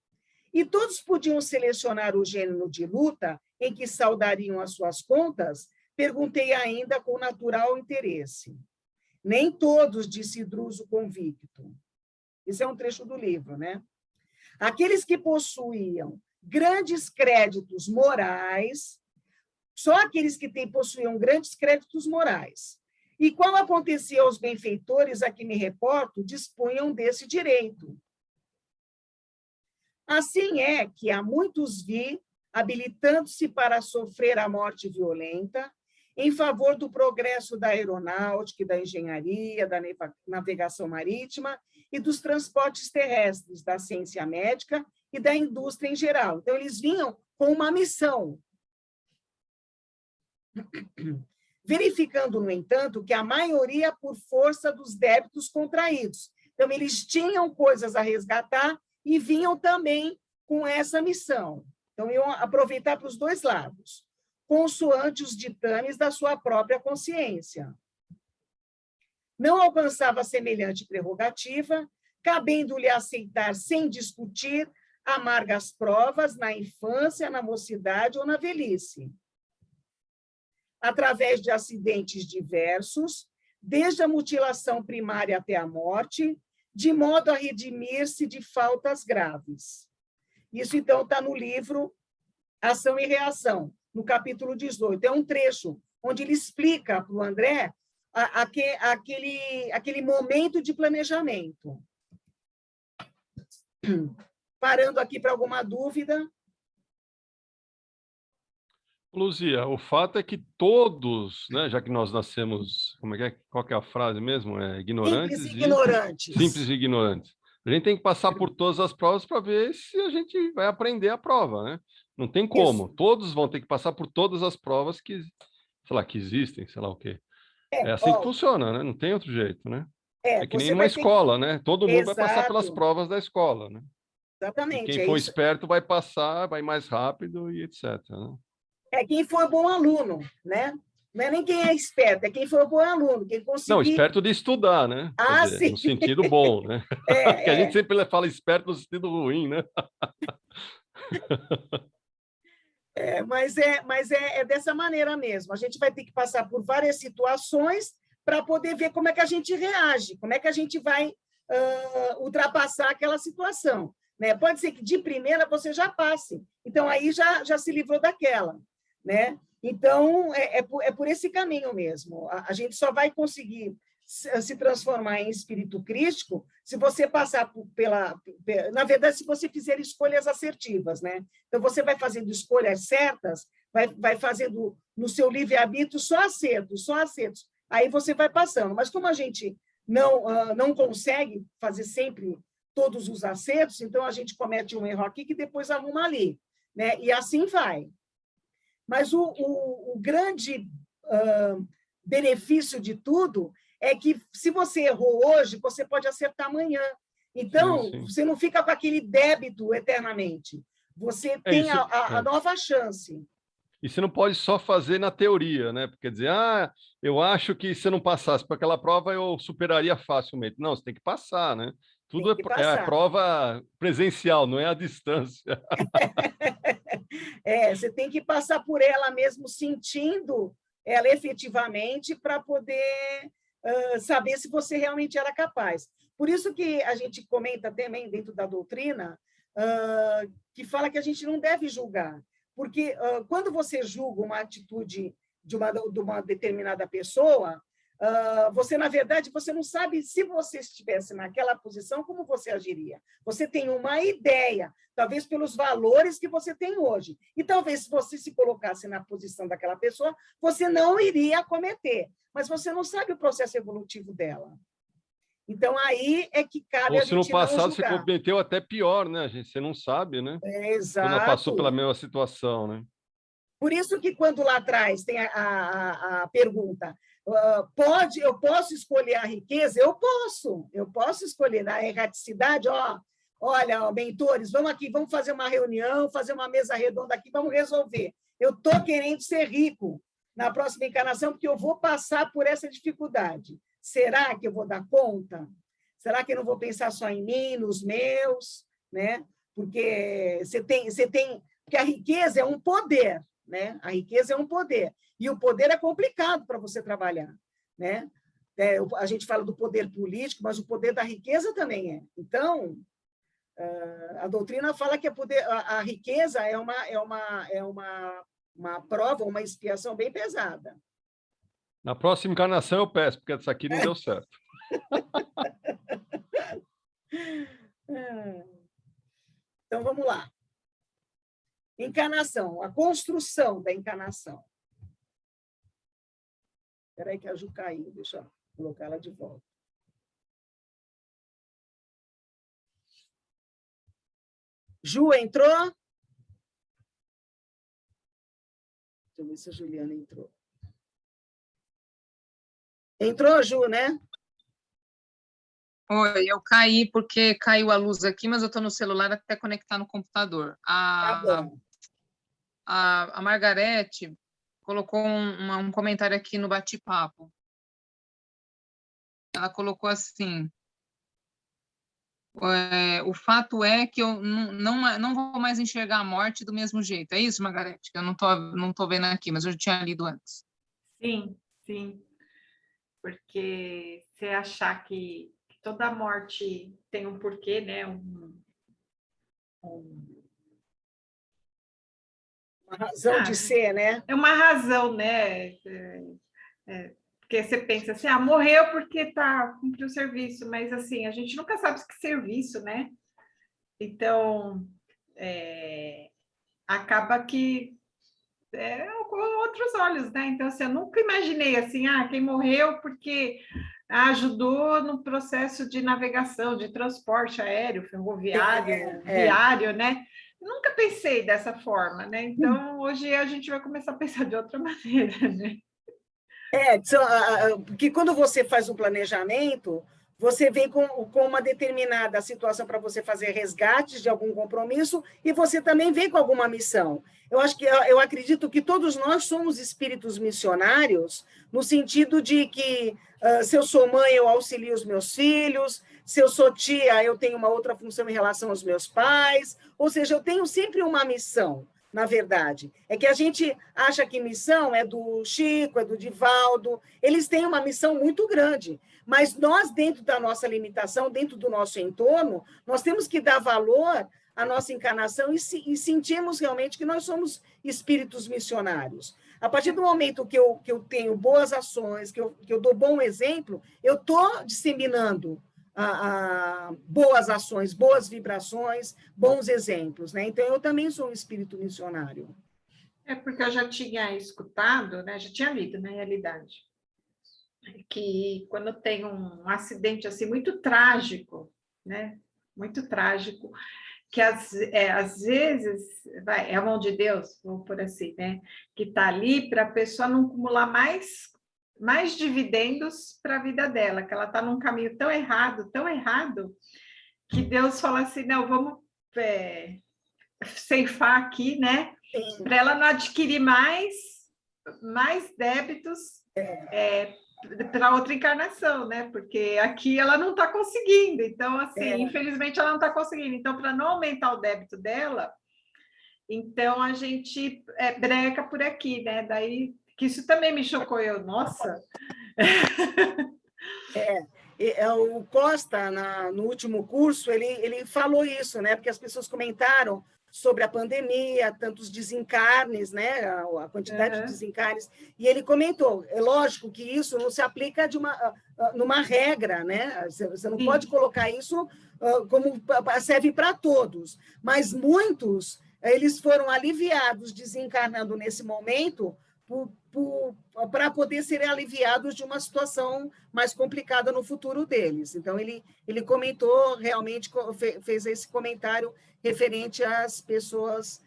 E todos podiam selecionar o gênero de luta em que saldariam as suas contas? Perguntei ainda com natural interesse. Nem todos, disse Druso convicto. Esse é um trecho do livro, né? Aqueles que possuíam grandes créditos morais, só aqueles que possuíam grandes créditos morais. E qual acontecia aos benfeitores a que me reporto, dispunham desse direito. Assim é que há muitos vi, habilitando-se para sofrer a morte violenta, em favor do progresso da aeronáutica e da engenharia, da navegação marítima e dos transportes terrestres, da ciência médica e da indústria em geral. Então, eles vinham com uma missão. Verificando, no entanto, que a maioria por força dos débitos contraídos. Então, eles tinham coisas a resgatar e vinham também com essa missão. Então, iam aproveitar para os dois lados, consoante os ditames da sua própria consciência. Não alcançava semelhante prerrogativa, cabendo-lhe aceitar sem discutir amargas provas na infância, na mocidade ou na velhice. Através de acidentes diversos, desde a mutilação primária até a morte, de modo a redimir-se de faltas graves. Isso, então, está no livro Ação e Reação, no capítulo 18. É um trecho onde ele explica para o André aquele momento de planejamento. Parando aqui para alguma dúvida. Luzia, o fato é que todos, né, já que nós nascemos, qual que é a frase mesmo? Ignorantes. Simples e ignorantes. Simples e ignorantes. A gente tem que passar por todas as provas para ver se a gente vai aprender a prova, né? Não tem como. Isso. Todos vão ter que passar por todas as provas que, sei lá, que existem, sei lá o quê. É assim que funciona, né? Não tem outro jeito, né? É que nem uma escola, né? Todo mundo vai passar pelas provas da escola, né? Exatamente. E quem for esperto vai passar, vai mais rápido e etc. Né? É quem for bom aluno, né? Não é nem quem é esperto, é quem for bom aluno, quem conseguir... Não, esperto de estudar, né? Ah, dizer, sim. No sentido bom, né? Porque a gente sempre fala esperto no sentido ruim, né? Mas é dessa maneira mesmo. A gente vai ter que passar por várias situações para poder ver como é que a gente reage, como é que a gente vai ultrapassar aquela situação. Né? Pode ser que de primeira você já passe, então aí já se livrou daquela. Né? Então, é por esse caminho mesmo. A gente só vai conseguir se transformar em espírito crítico se você passar na verdade, se você fizer escolhas assertivas, né? Então, você vai fazendo escolhas certas, vai fazendo no seu livre-arbítrio só acertos. Aí você vai passando. Mas como a gente não consegue fazer sempre todos os acertos, então a gente comete um erro aqui que depois arruma ali, né? E assim vai. Mas o grande benefício de tudo é que, se você errou hoje, você pode acertar amanhã. Então, sim. Você não fica com aquele débito eternamente. Você tem a nova chance. E você não pode só fazer na teoria, né? Porque dizer, eu acho que se eu não passasse por aquela prova, eu superaria facilmente. Não, você tem que passar, né? Tudo é a prova presencial, não é a distância. Você tem que passar por ela mesmo, sentindo ela efetivamente, para poder saber se você realmente era capaz. Por isso que a gente comenta também dentro da doutrina, que fala que a gente não deve julgar. Porque quando você julga uma atitude de uma determinada pessoa, você, na verdade, você não sabe, se você estivesse naquela posição, como você agiria. Você tem uma ideia, talvez pelos valores que você tem hoje. E talvez, se você se colocasse na posição daquela pessoa, você não iria cometer. Mas você não sabe o processo evolutivo dela. Então, aí é que cabe a gente não julgar. Ou se no passado você cometeu até pior, né, gente? Você não sabe, né? Exato. Quando passou pela mesma situação, né? Por isso que, quando lá atrás tem a pergunta, eu posso escolher a riqueza? Eu posso escolher a erraticidade. Olha, mentores, vamos aqui, vamos fazer uma reunião, fazer uma mesa redonda aqui, vamos resolver. Eu estou querendo ser rico na próxima encarnação, porque eu vou passar por essa dificuldade. Será que eu vou dar conta? Será que eu não vou pensar só em mim, nos meus? Né? Porque porque a riqueza é um poder, né? A riqueza é um poder. E o poder é complicado para você trabalhar, né? A gente fala do poder político, mas o poder da riqueza também é. Então, a doutrina fala que a riqueza é uma prova, uma expiação bem pesada. Na próxima encarnação eu peço, porque essa aqui não deu certo. Então, vamos lá. Encarnação, a construção da encarnação. Espera aí que a Ju caiu, deixa eu colocar ela de volta. Ju entrou? Deixa eu ver se a Juliana entrou. Entrou, Ju, né? Oi, eu caí porque caiu a luz aqui, mas eu estou no celular até conectar no computador. Tá bom. A Margarete colocou um comentário aqui no bate-papo. Ela colocou assim: o fato é que eu não vou mais enxergar a morte do mesmo jeito. É isso, Margarete? Eu não tô vendo aqui, mas eu já tinha lido antes. Sim, sim. Porque você achar que toda morte tem um porquê, né? Uma razão de ser, né? É uma razão, né? Porque você pensa assim, morreu porque cumpriu o serviço, mas assim, a gente nunca sabe que serviço, né? Então, acaba que com outros olhos, né? Então, assim, eu nunca imaginei assim, quem morreu porque ajudou no processo de navegação, de transporte aéreo, ferroviário, viário, né? Nunca pensei dessa forma, né? Então, hoje a gente vai começar a pensar de outra maneira, né? Porque quando você faz um planejamento, você vem com uma determinada situação para você fazer resgates de algum compromisso e você também vem com alguma missão. Eu acredito que todos nós somos espíritos missionários, no sentido de que, se eu sou mãe, eu auxilio os meus filhos, se eu sou tia, eu tenho uma outra função em relação aos meus pais, ou seja, eu tenho sempre uma missão. Na verdade, é que a gente acha que missão é do Chico, é do Divaldo, eles têm uma missão muito grande, mas nós, dentro da nossa limitação, dentro do nosso entorno, nós temos que dar valor à nossa encarnação e sentirmos realmente que nós somos espíritos missionários. A partir do momento que eu tenho boas ações, que eu dou bom exemplo, eu estou disseminando boas ações, boas vibrações, bons exemplos, né? Então, eu também sou um espírito missionário. Porque eu já tinha escutado, né? Já tinha lido, na realidade, que quando tem um acidente assim muito trágico, né? Muito trágico, que às vezes é a mão de Deus, vamos por assim, né? Que está ali para a pessoa não acumular mais dividendos para a vida dela, que ela está num caminho tão errado, que Deus fala assim, não, vamos ceifar aqui, né? para ela não adquirir mais débitos para outra encarnação, né? Porque aqui ela não está conseguindo. Então, assim, infelizmente ela não está conseguindo. Então, para não aumentar o débito dela, então a gente breca por aqui, né? Daí que isso também me chocou, nossa. O Costa, no último curso, ele falou isso, né? Porque as pessoas comentaram sobre a pandemia, tantos desencarnes, né? A quantidade de desencarnes, e ele comentou, é lógico que isso não se aplica numa regra, né? Você não pode colocar isso como serve para todos, mas muitos, eles foram aliviados desencarnando nesse momento para poder serem aliviados de uma situação mais complicada no futuro deles. Então, ele comentou, realmente fez esse comentário referente às pessoas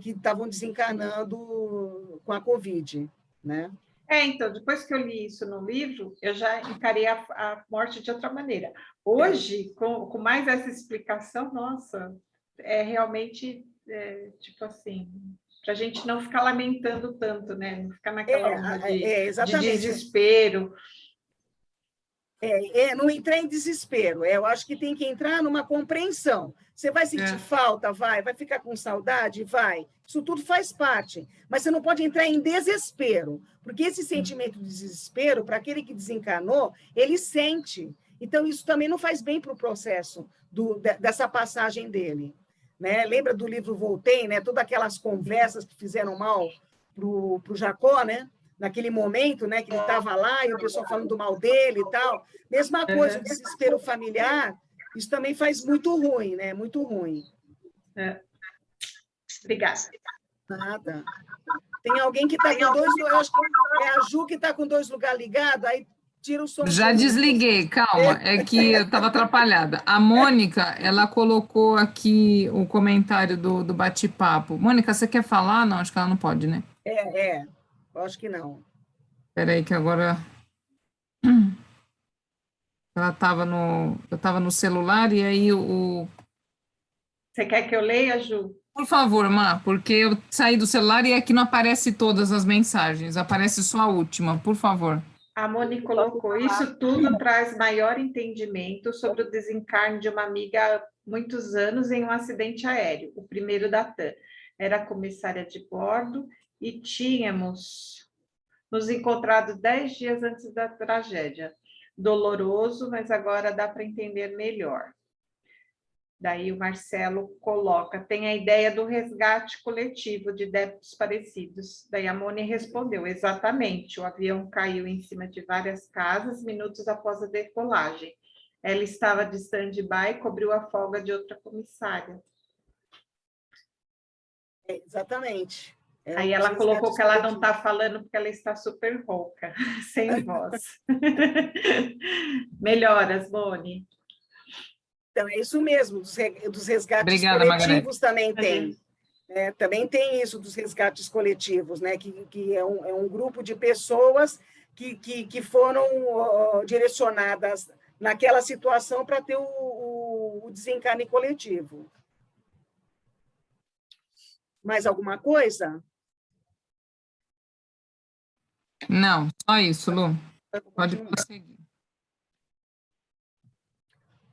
que estavam desencarnando com a Covid, né? Então, depois que eu li isso no livro, eu já encarei a morte de outra maneira. Hoje, com mais essa explicação, nossa, realmente, tipo assim, para a gente não ficar lamentando tanto, né? Não ficar naquela onda de desespero. Não entrar em desespero. Eu acho que tem que entrar numa compreensão. Você vai sentir falta? Vai ficar com saudade? Vai. Isso tudo faz parte. Mas você não pode entrar em desespero, porque esse sentimento de desespero, para aquele que desencarnou, ele sente. Então, isso também não faz bem para o processo dessa passagem dele. Né? Lembra do livro Voltei, né? Todas aquelas conversas que fizeram mal para o Jacó, né? Naquele momento, né? Que ele estava lá e o pessoal falando mal dele e tal. Mesma coisa, o desespero familiar, isso também faz muito ruim, né? Muito ruim. Obrigada. Nada. Tem alguém que está com dois... Eu acho que é a Ju que está com 2 lugares ligados, aí tira o som. Já desliguei, calma, é que eu estava atrapalhada. A Mônica, ela colocou aqui o comentário do bate-papo. Mônica, você quer falar? Não, acho que ela não pode, né? Eu acho que não. Espera aí que agora... Eu estava no celular e aí Você quer que eu leia, Ju? Por favor, Má, porque eu saí do celular e aqui não aparece todas as mensagens, aparece só a última, por favor. A Moni colocou, isso tudo traz maior entendimento sobre o desencarne de uma amiga há muitos anos em um acidente aéreo, o primeiro da TAM. Era comissária de bordo e tínhamos nos encontrado 10 dias antes da tragédia. Doloroso, mas agora dá para entender melhor. Daí o Marcelo coloca, tem a ideia do resgate coletivo de débitos parecidos. Daí a Moni respondeu, exatamente, o avião caiu em cima de várias casas minutos após a decolagem. Ela estava de stand-by e cobriu a folga de outra comissária. Exatamente. Aí ela colocou que ela não está falando porque ela está super rouca, sem voz. Melhoras, Moni. Então, é isso mesmo, dos resgates Obrigada, coletivos Margarete. também tem. Também tem isso dos resgates coletivos, né? Que é um grupo de pessoas que foram direcionadas naquela situação para ter o desencarne coletivo. Mais alguma coisa? Não, só isso, Lu. Pode prosseguir.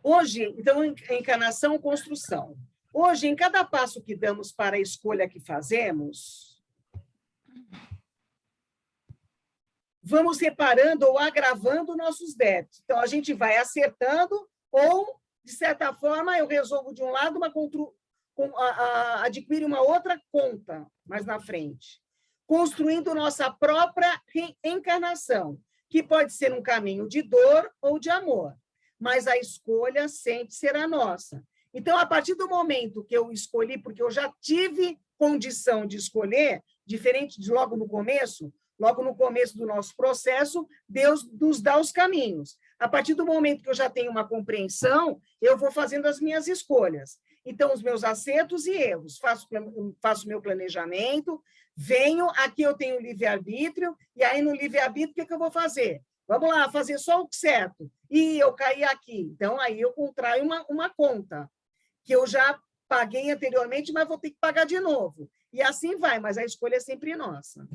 Hoje, então, encarnação, construção. Hoje, em cada passo que damos para a escolha que fazemos, vamos reparando ou agravando nossos débitos. Então, a gente vai acertando ou, de certa forma, eu resolvo de um lado, adquire uma outra conta mais na frente, construindo nossa própria reencarnação, que pode ser um caminho de dor ou de amor, mas a escolha sempre será nossa. Então, a partir do momento que eu escolhi, porque eu já tive condição de escolher, diferente de logo no começo do nosso processo, Deus nos dá os caminhos. A partir do momento que eu já tenho uma compreensão, eu vou fazendo as minhas escolhas. Então, os meus acertos e erros, faço meu planejamento, venho, aqui eu tenho livre-arbítrio, e aí no livre-arbítrio, o que eu vou fazer? Vamos lá, fazer só o certo. E eu caí aqui. Então, aí eu contraio uma conta, que eu já paguei anteriormente, mas vou ter que pagar de novo. E assim vai, mas a escolha é sempre nossa.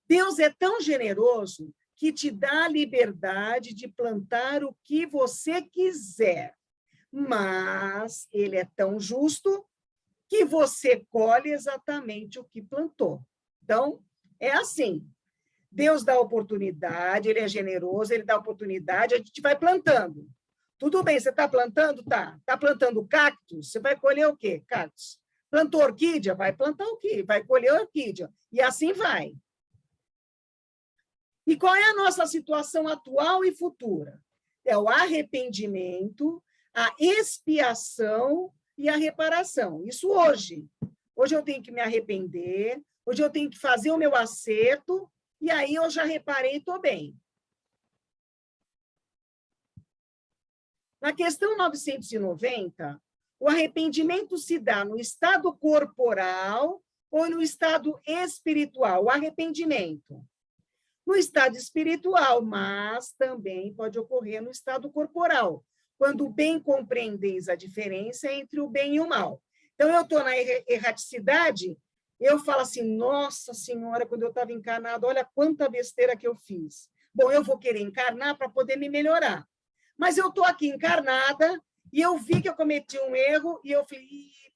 Deus é tão generoso que te dá a liberdade de plantar o que você quiser, mas ele é tão justo que você colhe exatamente o que plantou. Então, é assim. Deus dá oportunidade, ele é generoso, ele dá oportunidade, a gente vai plantando. Tudo bem, você está plantando? Tá. Está plantando cactos? Você vai colher o quê? Cactos. Plantou orquídea? Vai plantar o quê? Vai colher orquídea. E assim vai. E qual é a nossa situação atual e futura? É o arrependimento, a expiação e a reparação. Isso hoje. Hoje eu tenho que me arrepender, hoje eu tenho que fazer o meu acerto, e aí eu já reparei e estou bem. Na questão 990, o arrependimento se dá no estado corporal ou no estado espiritual? O arrependimento. No estado espiritual, mas também pode ocorrer no estado corporal, quando bem compreendeis a diferença entre o bem e o mal. Então, eu estou na erraticidade, eu falo assim, nossa senhora, quando eu estava encarnado, olha quanta besteira que eu fiz. Bom, eu vou querer encarnar para poder me melhorar. Mas eu estou aqui encarnada e eu vi que eu cometi um erro e eu falei,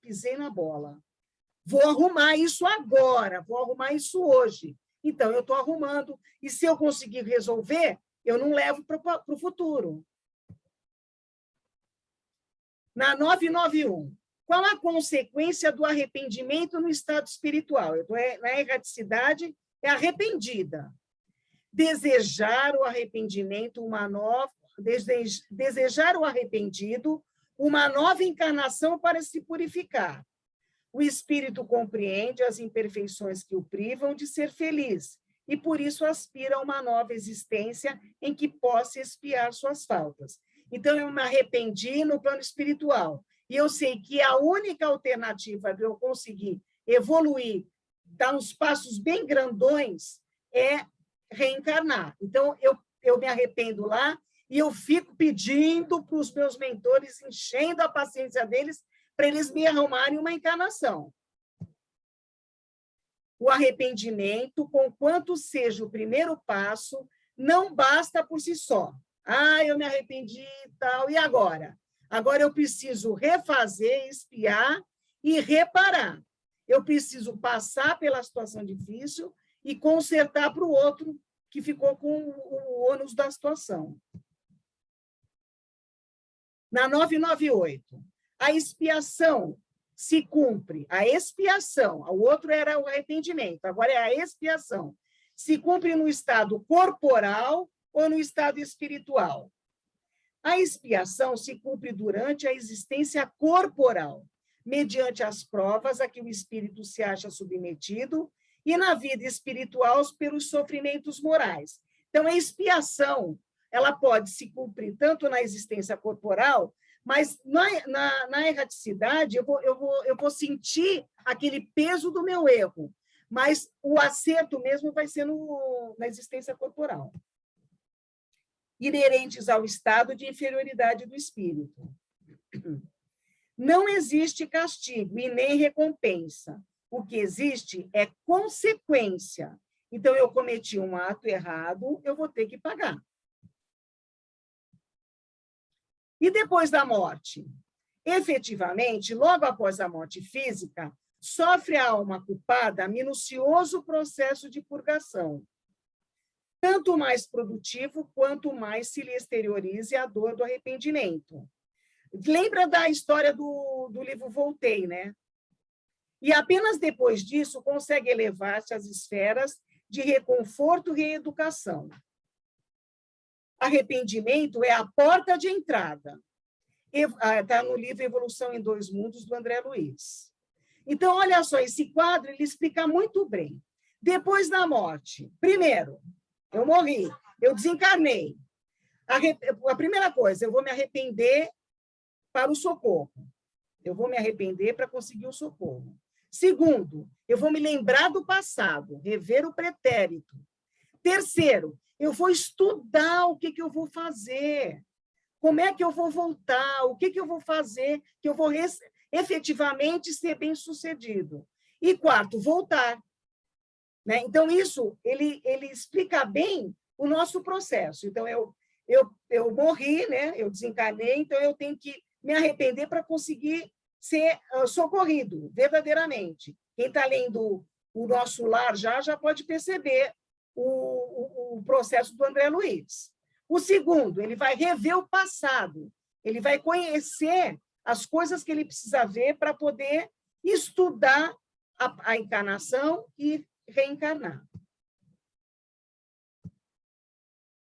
pisei na bola. Vou arrumar isso agora, vou arrumar isso hoje. Então, eu estou arrumando. E se eu conseguir resolver, eu não levo para o futuro. Na 991, qual a consequência do arrependimento no estado espiritual? Eu estou na erraticidade, é arrependida. Desejar o arrependimento, desejar o arrependido, uma nova encarnação para se purificar. O espírito compreende as imperfeições que o privam de ser feliz e, por isso, aspira a uma nova existência em que possa expiar suas faltas. Então, eu me arrependi no plano espiritual. E eu sei que a única alternativa de eu conseguir evoluir, dar uns passos bem grandões, é reencarnar. Então, eu me arrependo lá e eu fico pedindo para os meus mentores, enchendo a paciência deles, para eles me arrumarem uma encarnação. O arrependimento, conquanto seja o primeiro passo, não basta por si só. Ah, eu me arrependi e tal, e agora? Agora eu preciso refazer, expiar e reparar. Eu preciso passar pela situação difícil e consertar para o outro que ficou com o ônus da situação. Na 998, a expiação se cumpre, a expiação, o outro era o arrependimento, agora é a expiação, se cumpre no estado corporal ou no estado espiritual. A expiação se cumpre durante a existência corporal, mediante as provas a que o espírito se acha submetido e na vida espiritual pelos sofrimentos morais. Então, a expiação, ela pode se cumprir tanto na existência corporal, mas na erraticidade eu vou sentir aquele peso do meu erro, mas o acerto mesmo vai ser na existência corporal. Inerentes ao estado de inferioridade do espírito. Não existe castigo e nem recompensa. O que existe é consequência. Então, eu cometi um ato errado, eu vou ter que pagar. E depois da morte? Efetivamente, logo após a morte física, sofre a alma culpada minucioso processo de purgação, tanto mais produtivo quanto mais se lhe exteriorize a dor do arrependimento. Lembra da história do livro Voltei, né? E apenas depois disso consegue elevar-se às esferas de reconforto e reeducação. Arrependimento é a porta de entrada. Está no livro Evolução em Dois Mundos, do André Luiz. Então, olha só, esse quadro ele explica muito bem. Depois da morte, primeiro, eu morri, eu desencarnei. A primeira coisa, eu vou me arrepender para o socorro. Eu vou me arrepender para conseguir o socorro. Segundo, eu vou me lembrar do passado, rever o pretérito. Terceiro, eu vou estudar o que eu vou fazer. Como é que eu vou voltar? O que eu vou fazer que eu vou efetivamente ser bem-sucedido? E quarto, voltar. Né? Então, isso, ele explica bem o nosso processo. Então, eu morri, né? Eu desencarnei, então eu tenho que me arrepender para conseguir ser socorrido, verdadeiramente. Quem está lendo o Nosso Lar já pode perceber o processo do André Luiz. O segundo, ele vai rever o passado, ele vai conhecer as coisas que ele precisa ver para poder estudar a encarnação e reencarnar.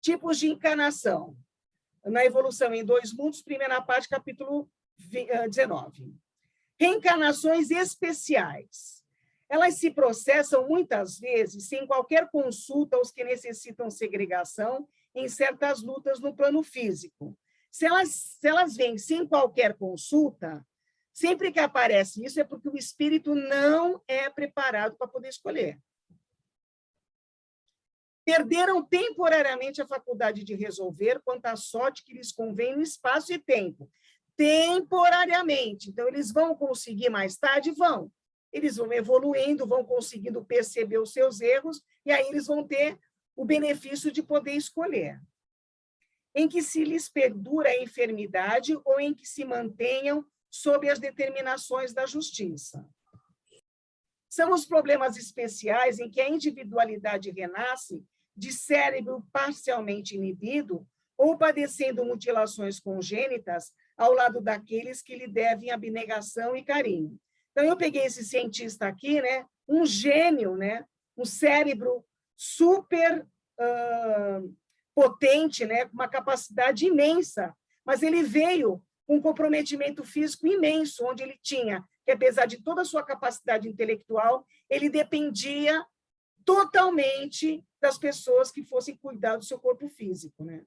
Tipos de encarnação. Na Evolução em Dois Mundos, primeira parte, capítulo 19. Reencarnações especiais. Elas se processam muitas vezes sem qualquer consulta aos que necessitam segregação em certas lutas no plano físico. Se elas vêm sem qualquer consulta, sempre que aparece isso é porque o espírito não é preparado para poder escolher. Perderam temporariamente a faculdade de resolver quanto à sorte que lhes convém no espaço e tempo. Temporariamente. Então, eles vão conseguir mais tarde? Vão. Eles vão evoluindo, vão conseguindo perceber os seus erros, e aí eles vão ter o benefício de poder escolher. Em que se lhes perdura a enfermidade ou em que se mantenham sob as determinações da justiça. São os problemas especiais em que a individualidade renasce de cérebro parcialmente inibido ou padecendo mutilações congênitas ao lado daqueles que lhe devem abnegação e carinho. Então, eu peguei esse cientista aqui, né, um gênio, né, um cérebro super potente, né, com uma capacidade imensa, mas ele veio com um comprometimento físico imenso, onde ele tinha que, apesar de toda a sua capacidade intelectual, ele dependia totalmente das pessoas que fossem cuidar do seu corpo físico, né?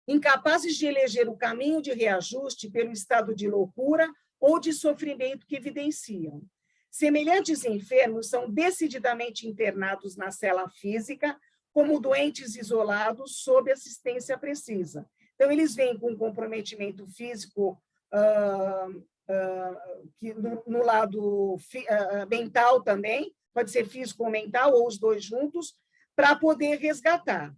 Incapazes de eleger o caminho de reajuste pelo estado de loucura ou de sofrimento que evidenciam. Semelhantes enfermos são decididamente internados na cela física como doentes isolados sob assistência precisa. Então, eles vêm com um comprometimento físico no lado mental também, pode ser físico ou mental, ou os dois juntos, para poder resgatar.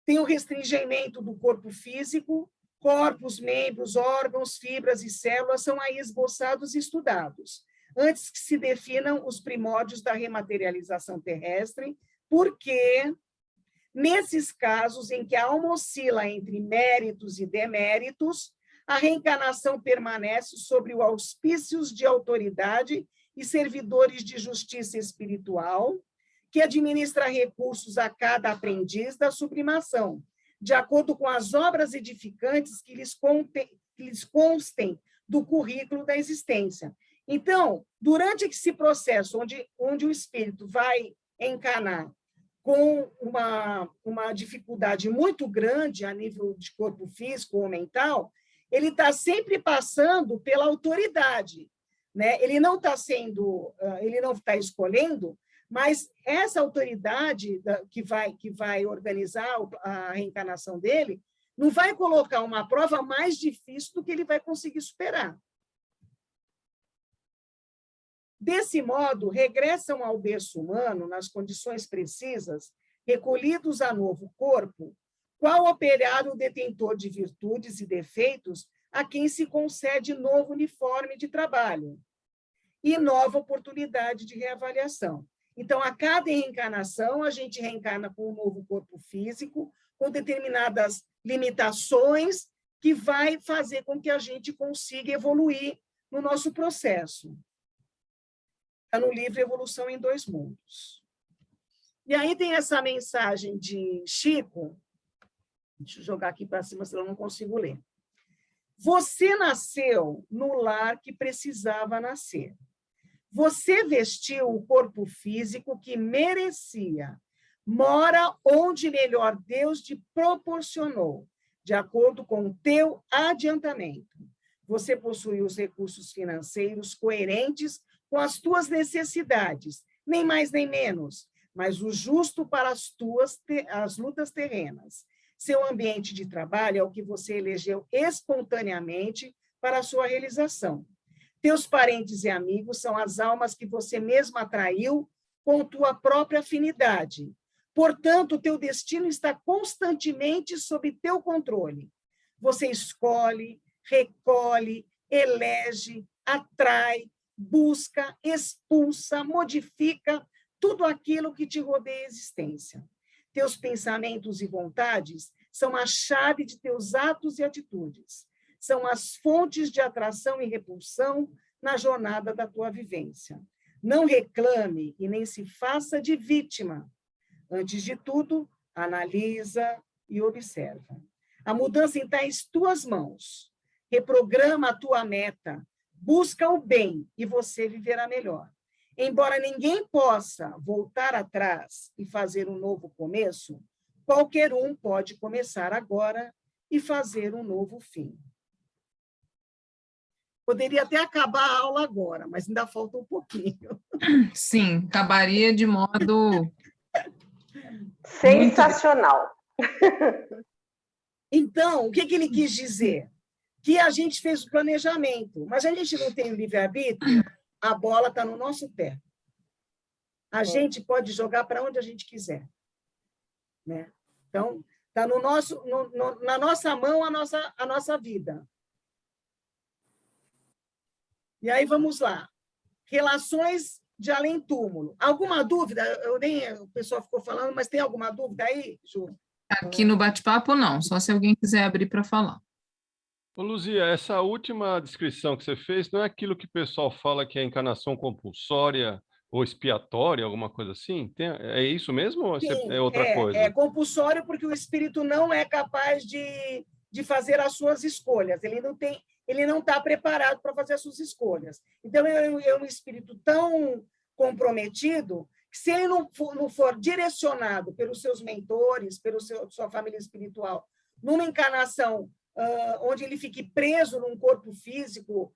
Tem o restringimento do corpo físico, corpos, membros, órgãos, fibras e células são aí esboçados e estudados, antes que se definam os primórdios da rematerialização terrestre, porque, nesses casos em que a alma oscila entre méritos e deméritos, a reencarnação permanece sobre os auspícios de autoridade e servidores de justiça espiritual, que administra recursos a cada aprendiz da sublimação, de acordo com as obras edificantes que lhes constem do currículo da existência. Então, durante esse processo onde o espírito vai encarnar com uma dificuldade muito grande a nível de corpo físico ou mental, ele está sempre passando pela autoridade, né? Ele não está escolhendo, mas essa autoridade que vai organizar a reencarnação dele não vai colocar uma prova mais difícil do que ele vai conseguir superar. Desse modo, regressam ao berço humano, nas condições precisas, recolhidos a novo corpo, qual operário detentor de virtudes e defeitos a quem se concede novo uniforme de trabalho e nova oportunidade de reavaliação. Então, a cada reencarnação, a gente reencarna com um novo corpo físico, com determinadas limitações, que vai fazer com que a gente consiga evoluir no nosso processo. Está no livro Evolução em Dois Mundos. E aí tem essa mensagem de Chico, deixa eu jogar aqui para cima, senão eu não consigo ler. Você nasceu no lar que precisava nascer. Você vestiu o corpo físico que merecia. Mora onde melhor Deus te proporcionou, de acordo com o teu adiantamento. Você possui os recursos financeiros coerentes com as tuas necessidades, nem mais nem menos. mas o justo para as lutas terrenas. Seu ambiente de trabalho é o que você elegeu espontaneamente para a sua realização. Teus parentes e amigos são as almas que você mesmo atraiu com tua própria afinidade. Portanto, teu destino está constantemente sob teu controle. Você escolhe, recolhe, elege, atrai, busca, expulsa, modifica tudo aquilo que te rodeia a existência. Teus pensamentos e vontades são a chave de teus atos e atitudes. São as fontes de atração e repulsão na jornada da tua vivência. Não reclame e nem se faça de vítima. Antes de tudo, analisa e observa. A mudança está em tuas mãos. Reprograma a tua meta. Busca o bem e você viverá melhor. Embora ninguém possa voltar atrás e fazer um novo começo, qualquer um pode começar agora e fazer um novo fim. Poderia até acabar a aula agora, mas ainda falta um pouquinho. Sim, acabaria de modo... sensacional. Então, o que ele quis dizer? Que a gente fez o planejamento, mas a gente não tem o livre-arbítrio, a bola está no nosso pé. A gente pode jogar para onde a gente quiser. Né? Então, está na nossa mão a nossa vida. E aí, vamos lá. Relações de além-túmulo. Alguma dúvida? O pessoal ficou falando, mas tem alguma dúvida aí, Ju? Aqui no bate-papo, não. Só se alguém quiser abrir para falar. Ô, Luzia, essa última descrição que você fez não é aquilo que o pessoal fala que é encarnação compulsória ou expiatória, alguma coisa assim? É isso mesmo ou Sim, é outra coisa? É compulsório porque o espírito não é capaz de fazer as suas escolhas. Ele não está preparado para fazer as suas escolhas. Então, é um espírito tão comprometido que, se ele não for direcionado pelos seus mentores, pela sua família espiritual, numa encarnação onde ele fique preso num corpo físico,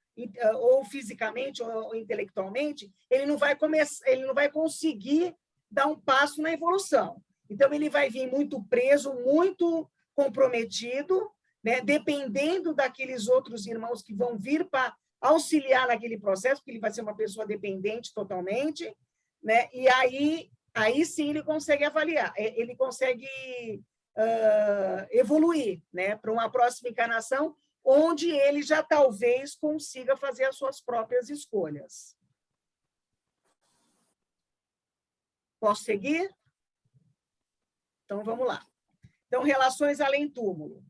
ou fisicamente ou intelectualmente, ele não vai conseguir dar um passo na evolução. Então, ele vai vir muito preso, muito comprometido, né, dependendo daqueles outros irmãos que vão vir para auxiliar naquele processo, porque ele vai ser uma pessoa dependente totalmente, né, e aí sim ele consegue avaliar, ele consegue evoluir, né, para uma próxima encarnação, onde ele já talvez consiga fazer as suas próprias escolhas. Posso seguir? Então, vamos lá. Então, relações além-túmulo.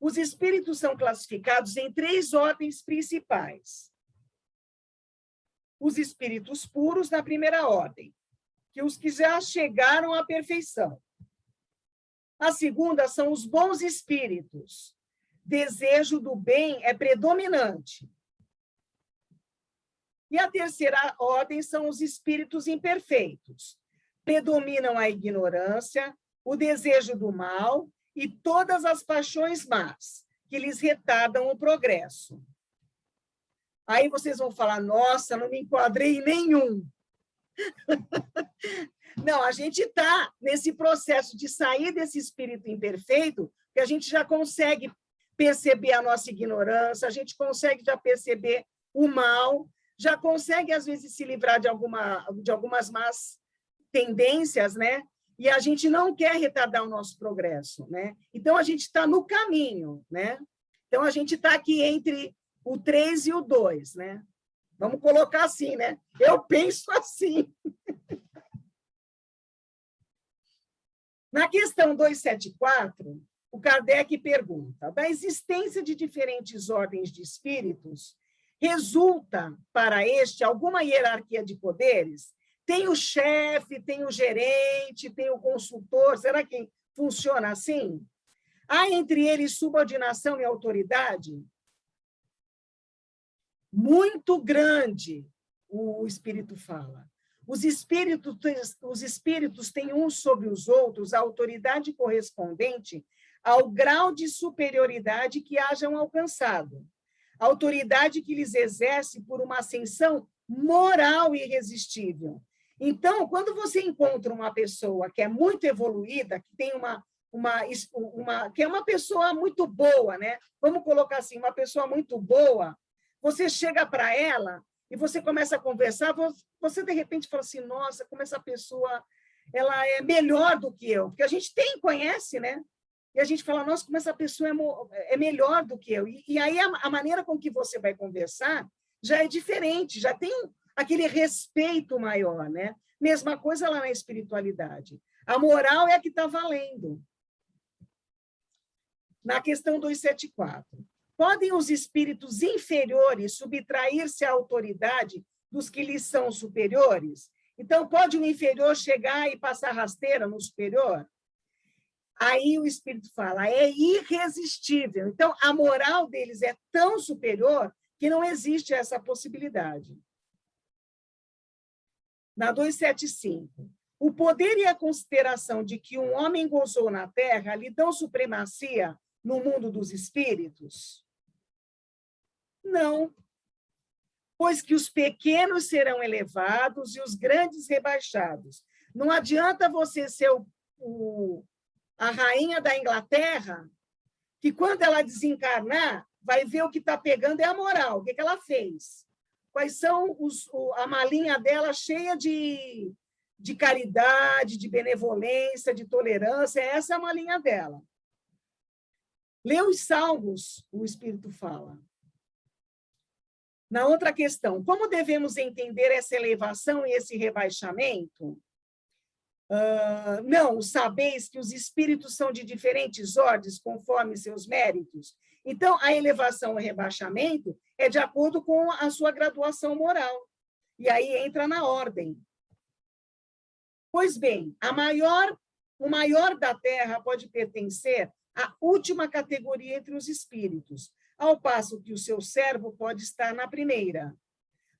Os espíritos são classificados em 3 ordens principais. Os espíritos puros, na primeira ordem, que os que já chegaram à perfeição. A segunda são os bons espíritos. Desejo do bem é predominante. E a terceira ordem são os espíritos imperfeitos. Predominam a ignorância, o desejo do mal e todas as paixões más, que lhes retardam o progresso. Aí vocês vão falar, nossa, não me enquadrei em nenhum. Não, a gente está nesse processo de sair desse espírito imperfeito, que a gente já consegue perceber a nossa ignorância, a gente consegue já perceber o mal, já consegue, às vezes, se livrar de algumas más tendências, né? E a gente não quer retardar o nosso progresso, né? Então, a gente está no caminho, né? Então, a gente está aqui entre o 3 e o 2, né? Vamos colocar assim, né? Eu penso assim. Na questão 274, o Kardec pergunta: da existência de diferentes ordens de espíritos, resulta para este alguma hierarquia de poderes? Tem o chefe, tem o gerente, tem o consultor, será que funciona assim? Há entre eles subordinação e autoridade? Muito grande, o Espírito fala. Os espíritos têm uns sobre os outros a autoridade correspondente ao grau de superioridade que hajam alcançado. A autoridade que lhes exerce por uma ascensão moral irresistível. Então, quando você encontra uma pessoa que é muito evoluída, que tem que é uma pessoa muito boa, né? Vamos colocar assim, uma pessoa muito boa, você chega para ela e você começa a conversar, você de repente fala assim, nossa, como essa pessoa ela é melhor do que eu, porque a gente conhece, né? E a gente fala, nossa, como essa pessoa é melhor do que eu. E aí a maneira com que você vai conversar já é diferente, já tem aquele respeito maior, né? Mesma coisa lá na espiritualidade. A moral é a que está valendo. Na questão 274. Podem os espíritos inferiores subtrair-se à autoridade dos que lhes são superiores? Então, pode o inferior chegar e passar rasteira no superior? Aí o espírito fala, é irresistível. Então, a moral deles é tão superior que não existe essa possibilidade. Na 275. O poder e a consideração de que um homem gozou na Terra lhe dão supremacia no mundo dos espíritos? Não. Pois que os pequenos serão elevados e os grandes rebaixados. Não adianta você ser a rainha da Inglaterra, que quando ela desencarnar, vai ver o que está pegando é a moral. O que ela fez? Quais são a malinha dela cheia de caridade, de benevolência, de tolerância? Essa é a malinha dela. Lê os Salmos, o Espírito fala. Na outra questão, como devemos entender essa elevação e esse rebaixamento? Não, sabeis que os espíritos são de diferentes ordens, conforme seus méritos. Então, a elevação e rebaixamento é de acordo com a sua graduação moral. E aí entra na ordem. Pois bem, o maior da Terra pode pertencer à última categoria entre os espíritos, ao passo que o seu servo pode estar na primeira.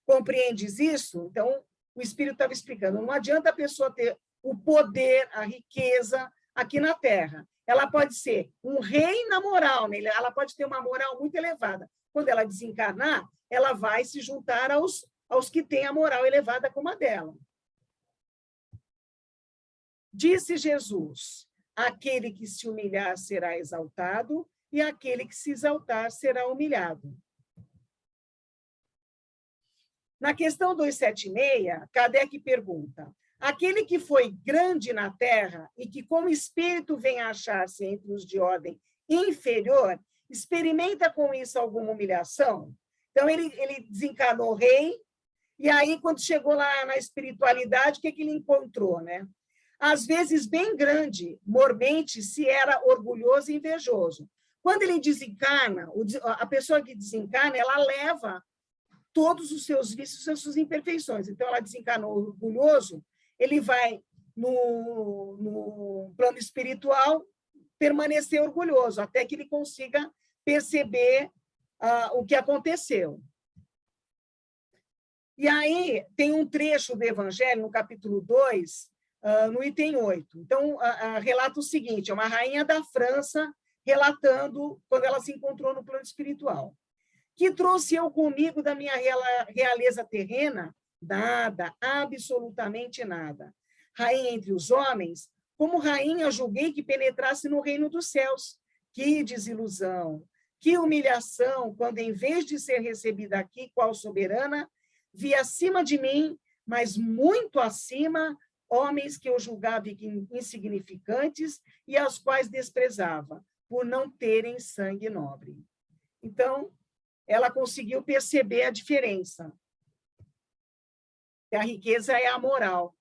Compreendes isso? Então, o espírito estava explicando, não adianta a pessoa ter o poder, a riqueza aqui na Terra. Ela pode ser um rei na moral, né? Ela pode ter uma moral muito elevada. Quando ela desencarnar, ela vai se juntar aos que têm a moral elevada como a dela. Disse Jesus, aquele que se humilhar será exaltado, e aquele que se exaltar será humilhado. Na questão 276, Kardec pergunta, aquele que foi grande na Terra e que, como espírito, vem a achar-se entre os de ordem inferior, experimenta com isso alguma humilhação? Então, ele desencarnou rei, e aí, quando chegou lá na espiritualidade, o que ele encontrou, né? Às vezes, bem grande, mormente, se era orgulhoso e invejoso. Quando ele desencarna, a pessoa que desencarna, ela leva todos os seus vícios, as suas imperfeições. Então, ela desencarnou orgulhoso, ele vai, no plano espiritual, permanecer orgulhoso, até que ele consiga perceber o que aconteceu. E aí, tem um trecho do Evangelho, no capítulo 2, no item 8. Então, relata o seguinte, é uma rainha da França relatando quando ela se encontrou no plano espiritual. Que trouxe eu comigo da minha realeza terrena? Nada, absolutamente nada. Rainha entre os homens, como rainha julguei que penetrasse no reino dos céus. Que desilusão, que humilhação, quando em vez de ser recebida aqui, qual soberana, vi acima de mim, mas muito acima, homens que eu julgava insignificantes e aos quais desprezava, por não terem sangue nobre. Então, ela conseguiu perceber a diferença. A riqueza é a moral.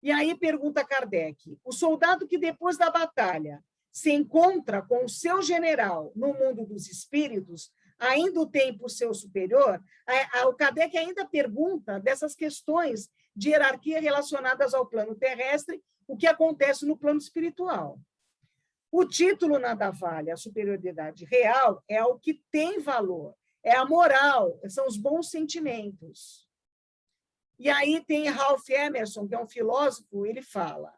E aí pergunta Kardec, o soldado que depois da batalha se encontra com o seu general no mundo dos espíritos, ainda o tem por seu superior? O Kardec ainda pergunta dessas questões de hierarquia relacionadas ao plano terrestre, o que acontece no plano espiritual. O título nada vale, a superioridade real é o que tem valor, é a moral, são os bons sentimentos. E aí tem Ralph Emerson, que é um filósofo, ele fala,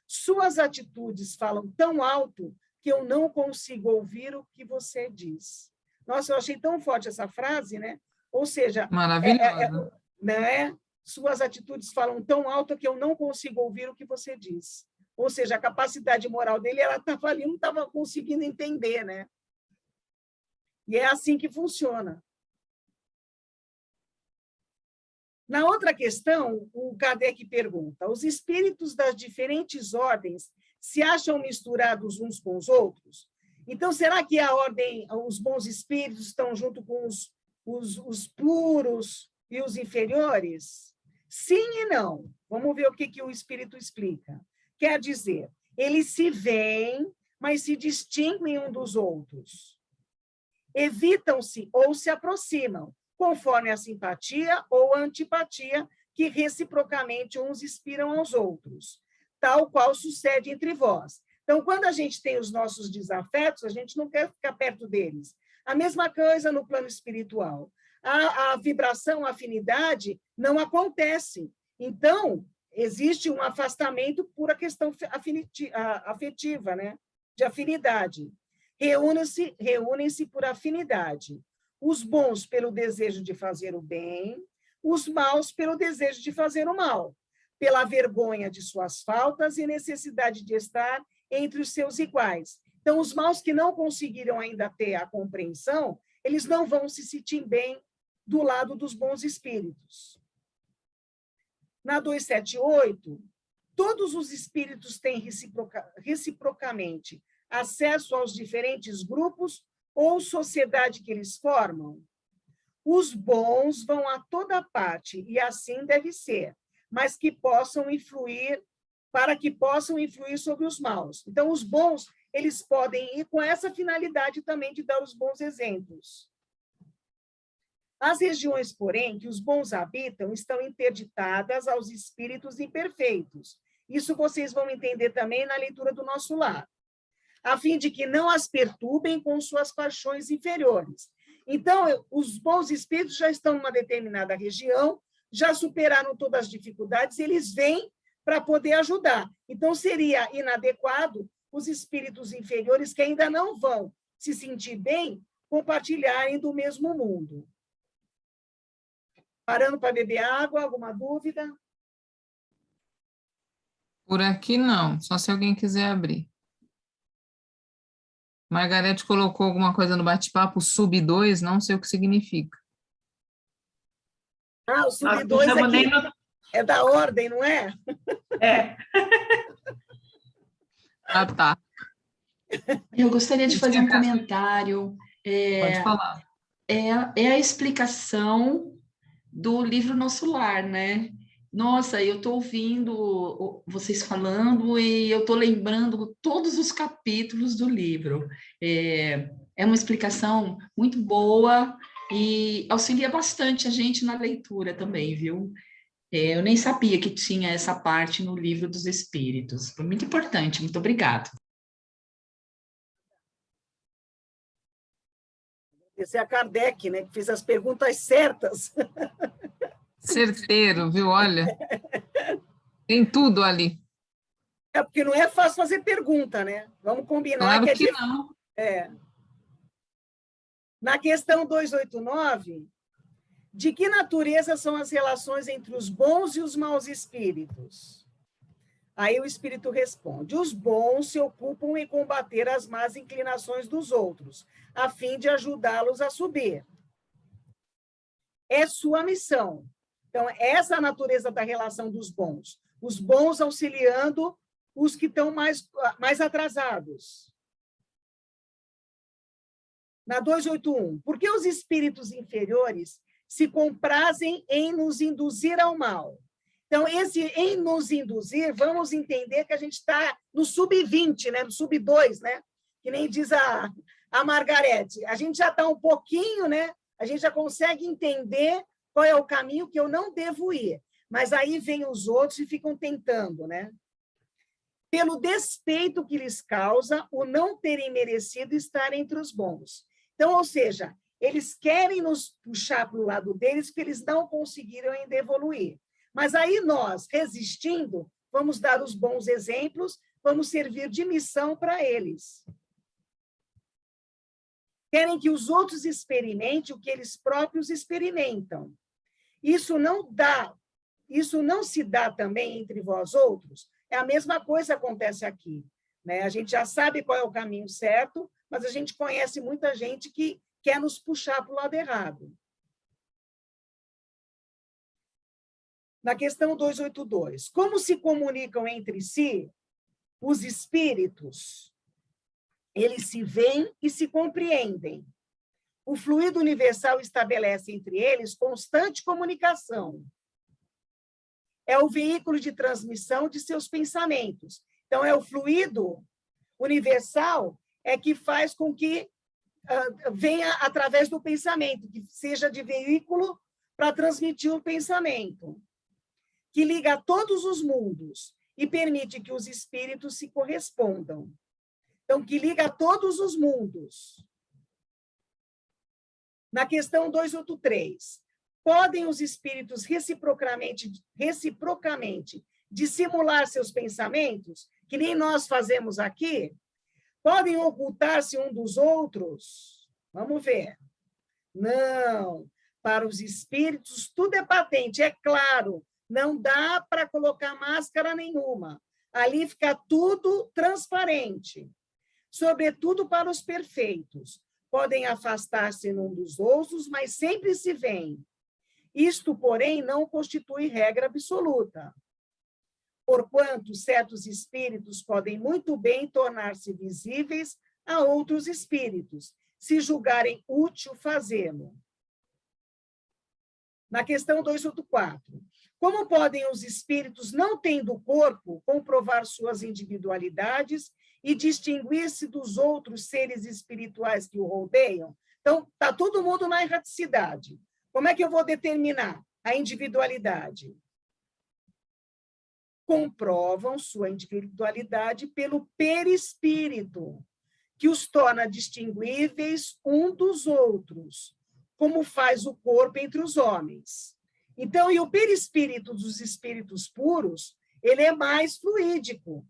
suas atitudes falam tão alto que eu não consigo ouvir o que você diz. Nossa, eu achei tão forte essa frase, né? Ou seja, maravilhosa. Né? Suas atitudes falam tão alto que eu não consigo ouvir o que você diz. Ou seja, a capacidade moral dele, ela estava ali, não estava conseguindo entender, né? E é assim que funciona. Na outra questão, o Kardec pergunta: os espíritos das diferentes ordens se acham misturados uns com os outros? Então, será que a ordem, os bons espíritos estão junto com os puros e os inferiores? Sim e não. Vamos ver o que o Espírito explica. Quer dizer, eles se veem, mas se distinguem um dos outros. Evitam-se ou se aproximam, conforme a simpatia ou a antipatia que reciprocamente uns inspiram aos outros, tal qual sucede entre vós. Então, quando a gente tem os nossos desafetos, a gente não quer ficar perto deles. A mesma coisa no plano espiritual. A vibração, a afinidade não acontece. Então, existe um afastamento por a questão afetiva, né? De afinidade. Reúnem-se por afinidade. Os bons pelo desejo de fazer o bem, os maus pelo desejo de fazer o mal, pela vergonha de suas faltas e necessidade de estar entre os seus iguais. Então, os maus que não conseguiram ainda ter a compreensão, eles não vão se sentir bem do lado dos bons espíritos. Na 278, todos os espíritos têm reciprocamente acesso aos diferentes grupos ou sociedade que eles formam. Os bons vão a toda parte, e assim deve ser, mas que possam influir, para que possam influir sobre os maus. Então, os bons, eles podem ir com essa finalidade também de dar os bons exemplos. As regiões, porém, que os bons habitam, estão interditadas aos espíritos imperfeitos. Isso vocês vão entender também na leitura do Nosso Lar, a fim de que não as perturbem com suas paixões inferiores. Então, os bons espíritos já estão numa determinada região, já superaram todas as dificuldades, eles vêm para poder ajudar. Então, seria inadequado os espíritos inferiores, que ainda não vão se sentir bem, compartilharem do mesmo mundo. Parando para beber água, alguma dúvida? Por aqui não, só se alguém quiser abrir. Margarete colocou alguma coisa no bate-papo, sub 2, não sei o que significa. Ah, o sub 2 aqui é da ordem, não é? É. Ah, tá. Eu gostaria de fazer um comentário. Pode falar. É a explicação do livro Nosso Lar, né? Nossa, eu estou ouvindo vocês falando e eu estou lembrando todos os capítulos do livro. É uma explicação muito boa e auxilia bastante a gente na leitura também, viu? Eu nem sabia que tinha essa parte no Livro dos Espíritos. Foi muito importante, muito obrigada. Esse é a Kardec, né, que fez as perguntas certas. Certeiro, viu? Olha, tem tudo ali. É porque não é fácil fazer pergunta, né? Vamos combinar. Claro que não. Na questão 289, de que natureza são as relações entre os bons e os maus espíritos? Aí o espírito responde: os bons se ocupam em combater as más inclinações dos outros, a fim de ajudá-los a subir. É sua missão. Então, essa é a natureza da relação dos bons. Os bons auxiliando os que estão mais atrasados. Na 281, por que os espíritos inferiores se comprazem em nos induzir ao mal? Então, esse em nos induzir, vamos entender que a gente está no sub-20, né? No sub-2, né? Que nem diz a Margarete. A gente já está um pouquinho, né? A gente já consegue entender qual é o caminho que eu não devo ir. Mas aí vem os outros e ficam tentando, né? Pelo despeito que lhes causa o não terem merecido estar entre os bons. Então, ou seja, eles querem nos puxar para o lado deles porque eles não conseguiram ainda evoluir. Mas aí nós, resistindo, vamos dar os bons exemplos, vamos servir de missão para eles. Querem que os outros experimentem o que eles próprios experimentam. Isso não se dá também entre vós outros? É a mesma coisa que acontece aqui, né? A gente já sabe qual é o caminho certo, mas a gente conhece muita gente que quer nos puxar para o lado errado. Na questão 282, como se comunicam entre si os espíritos? Eles se veem e se compreendem. O fluido universal estabelece entre eles constante comunicação. É o veículo de transmissão de seus pensamentos. Então, é o fluido universal que faz com que venha através do pensamento, que seja de veículo para transmitir o pensamento, que liga a todos os mundos e permite que os espíritos se correspondam. Então, que liga a todos os mundos. Na questão 283, podem os espíritos reciprocamente dissimular seus pensamentos, que nem nós fazemos aqui? Podem ocultar-se um dos outros? Vamos ver. Não. Para os espíritos, tudo é patente, é claro. Não dá para colocar máscara nenhuma. Ali fica tudo transparente. Sobretudo para os perfeitos. Podem afastar-se um dos outros, mas sempre se veem. Isto, porém, não constitui regra absoluta. Porquanto certos espíritos podem muito bem tornar-se visíveis a outros espíritos, se julgarem útil fazê-lo. Na questão 284, como podem os espíritos, não tendo corpo, comprovar suas individualidades e distinguir-se dos outros seres espirituais que o rodeiam? Então, está todo mundo na erraticidade. Como é que eu vou determinar a individualidade? Comprovam sua individualidade pelo perispírito, que os torna distinguíveis um dos outros, como faz o corpo entre os homens. Então, e o perispírito dos espíritos puros, ele é mais fluídico.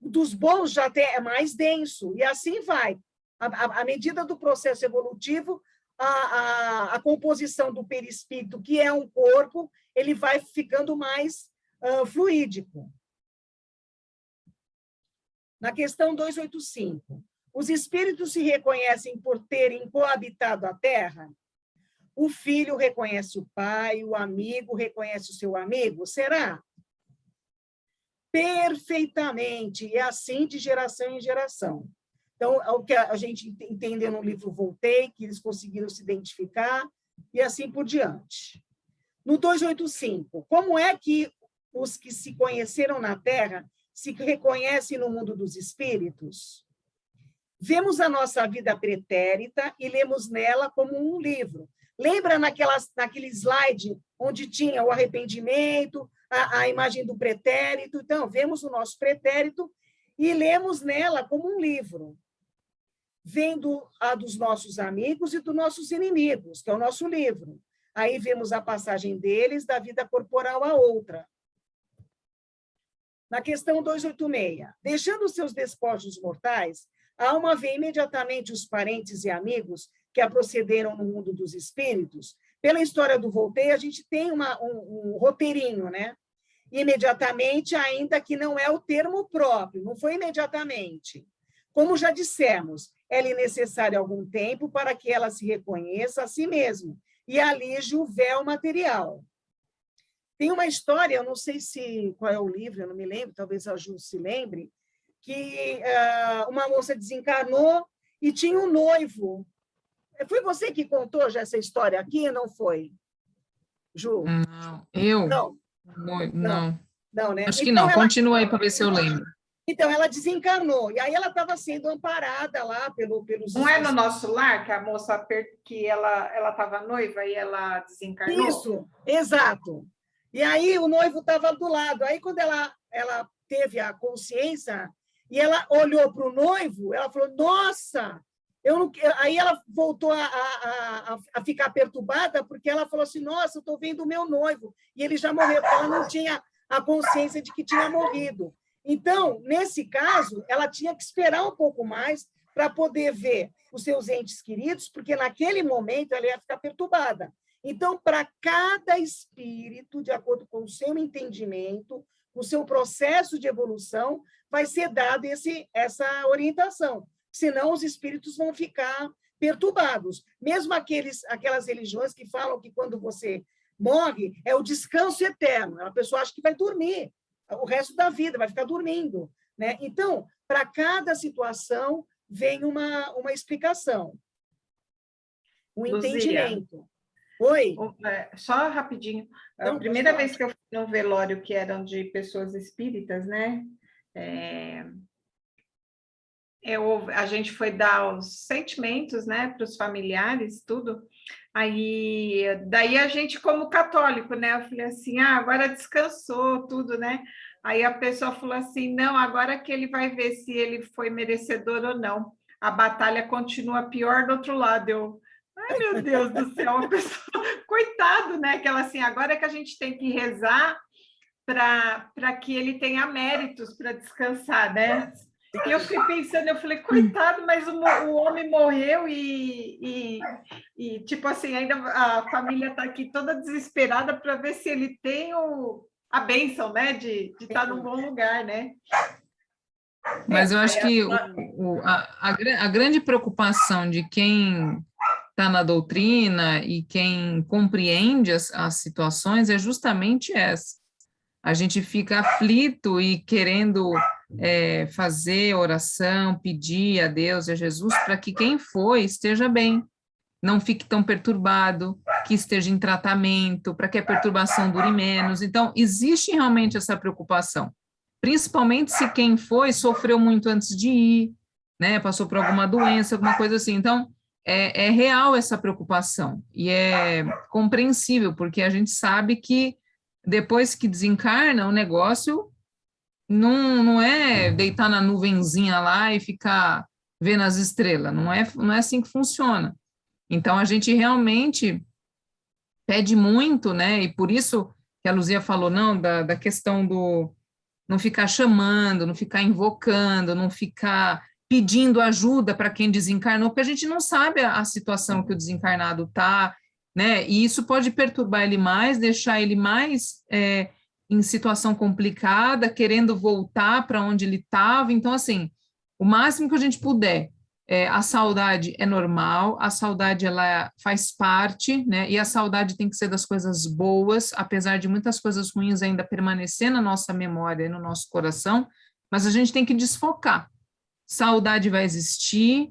Dos bons já é mais denso, e assim vai. À medida do processo evolutivo, a composição do perispírito, que é um corpo, ele vai ficando mais fluídico. Na questão 285, os espíritos se reconhecem por terem coabitado a Terra? O filho reconhece o pai, o amigo reconhece o seu amigo? Será? Perfeitamente, e assim de geração em geração. Então, o que a gente entendeu no livro Voltei, que eles conseguiram se identificar, e assim por diante. No 285, como é que os que se conheceram na Terra se reconhecem no mundo dos espíritos? Vemos a nossa vida pretérita e lemos nela como um livro. Lembra naquele slide onde tinha o arrependimento, a imagem do pretérito? Então, vemos o nosso pretérito e lemos nela como um livro, vendo a dos nossos amigos e dos nossos inimigos, que é o nosso livro. Aí vemos a passagem deles da vida corporal a outra. Na questão 286, deixando seus despojos mortais, a alma vê imediatamente os parentes e amigos que a procederam no mundo dos espíritos. Pela história do Voltei, a gente tem um roteirinho, né? Imediatamente, ainda que não é o termo próprio, não foi imediatamente. Como já dissemos, é-lhe necessário algum tempo para que ela se reconheça a si mesma e alije o véu material. Tem uma história, eu não sei qual é o livro, eu não me lembro, talvez a Ju se lembre, que uma moça desencarnou e tinha um noivo. Foi você que contou já essa história aqui, não foi, Ju? Não, eu? Não. Não, né? Acho que então, não. Continua aí para ver se eu lembro. Então, ela desencarnou. E aí ela estava sendo amparada lá pelos... Não é no Nosso Lar que a moça que ela estava noiva e ela desencarnou? Isso, exato. E aí o noivo estava do lado. Aí, quando ela teve a consciência e ela olhou para o noivo, ela falou, nossa... Aí ela voltou a ficar perturbada, porque ela falou assim, nossa, eu estou vendo o meu noivo, e ele já morreu, porque ela não tinha a consciência de que tinha morrido. Então, nesse caso, ela tinha que esperar um pouco mais para poder ver os seus entes queridos, porque naquele momento ela ia ficar perturbada. Então, para cada espírito, de acordo com o seu entendimento, o seu processo de evolução, vai ser dada essa orientação. Senão, os espíritos vão ficar perturbados. Mesmo aquelas religiões que falam que quando você morre, é o descanso eterno. A pessoa acha que vai dormir o resto da vida, vai ficar dormindo, né? Então, para cada situação, vem uma explicação, um entendimento. Oi? Só rapidinho. A primeira vez que eu fui no velório, que eram de pessoas espíritas, né? A gente foi dar os sentimentos, né, para os familiares, tudo. Daí a gente, como católico, né? Eu falei assim, agora descansou, tudo, né? Aí a pessoa falou assim, não, agora que ele vai ver se ele foi merecedor ou não. A batalha continua pior do outro lado. Ai, meu Deus do céu, a pessoa, coitado, né? Que ela assim, agora é que a gente tem que rezar para que ele tenha méritos para descansar, né? E eu fiquei pensando, eu falei, coitado, mas o homem morreu e tipo assim, ainda a família está aqui toda desesperada para ver se ele tem a bênção, né? De estar num bom lugar, né? Mas eu acho que a grande preocupação de quem está na doutrina e quem compreende as situações é justamente essa. A gente fica aflito e querendo fazer oração, pedir a Deus e a Jesus para que quem foi esteja bem, não fique tão perturbado, que esteja em tratamento, para que a perturbação dure menos. Então, existe realmente essa preocupação, principalmente se quem foi sofreu muito antes de ir, né? Passou por alguma doença, alguma coisa assim. Então, é real essa preocupação e é compreensível, porque a gente sabe que depois que desencarna, o negócio não é deitar na nuvenzinha lá e ficar vendo as estrelas, não é assim que funciona. Então, a gente realmente pede muito, né? E por isso que a Luzia falou, não, da questão do não ficar chamando, não ficar invocando, não ficar pedindo ajuda para quem desencarnou, porque a gente não sabe a situação que o desencarnado está, né? E isso pode perturbar ele mais, deixar ele mais em situação complicada, querendo voltar para onde ele estava. Então, assim, o máximo que a gente puder. A saudade é normal, a saudade ela faz parte, né? E a saudade tem que ser das coisas boas, apesar de muitas coisas ruins ainda permanecer na nossa memória e no nosso coração, mas a gente tem que desfocar. Saudade vai existir,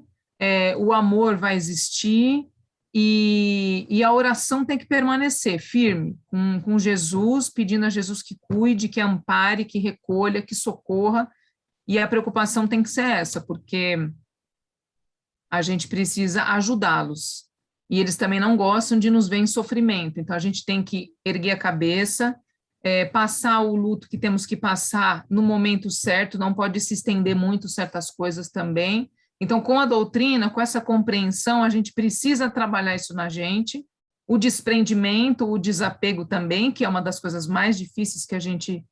o amor vai existir, e a oração tem que permanecer firme, com Jesus, pedindo a Jesus que cuide, que ampare, que recolha, que socorra, e a preocupação tem que ser essa, porque a gente precisa ajudá-los. E eles também não gostam de nos ver em sofrimento. Então, a gente tem que erguer a cabeça, passar o luto que temos que passar no momento certo, não pode se estender muito certas coisas também. Então, com a doutrina, com essa compreensão, a gente precisa trabalhar isso na gente. O desprendimento, o desapego também, que é uma das coisas mais difíceis que a gente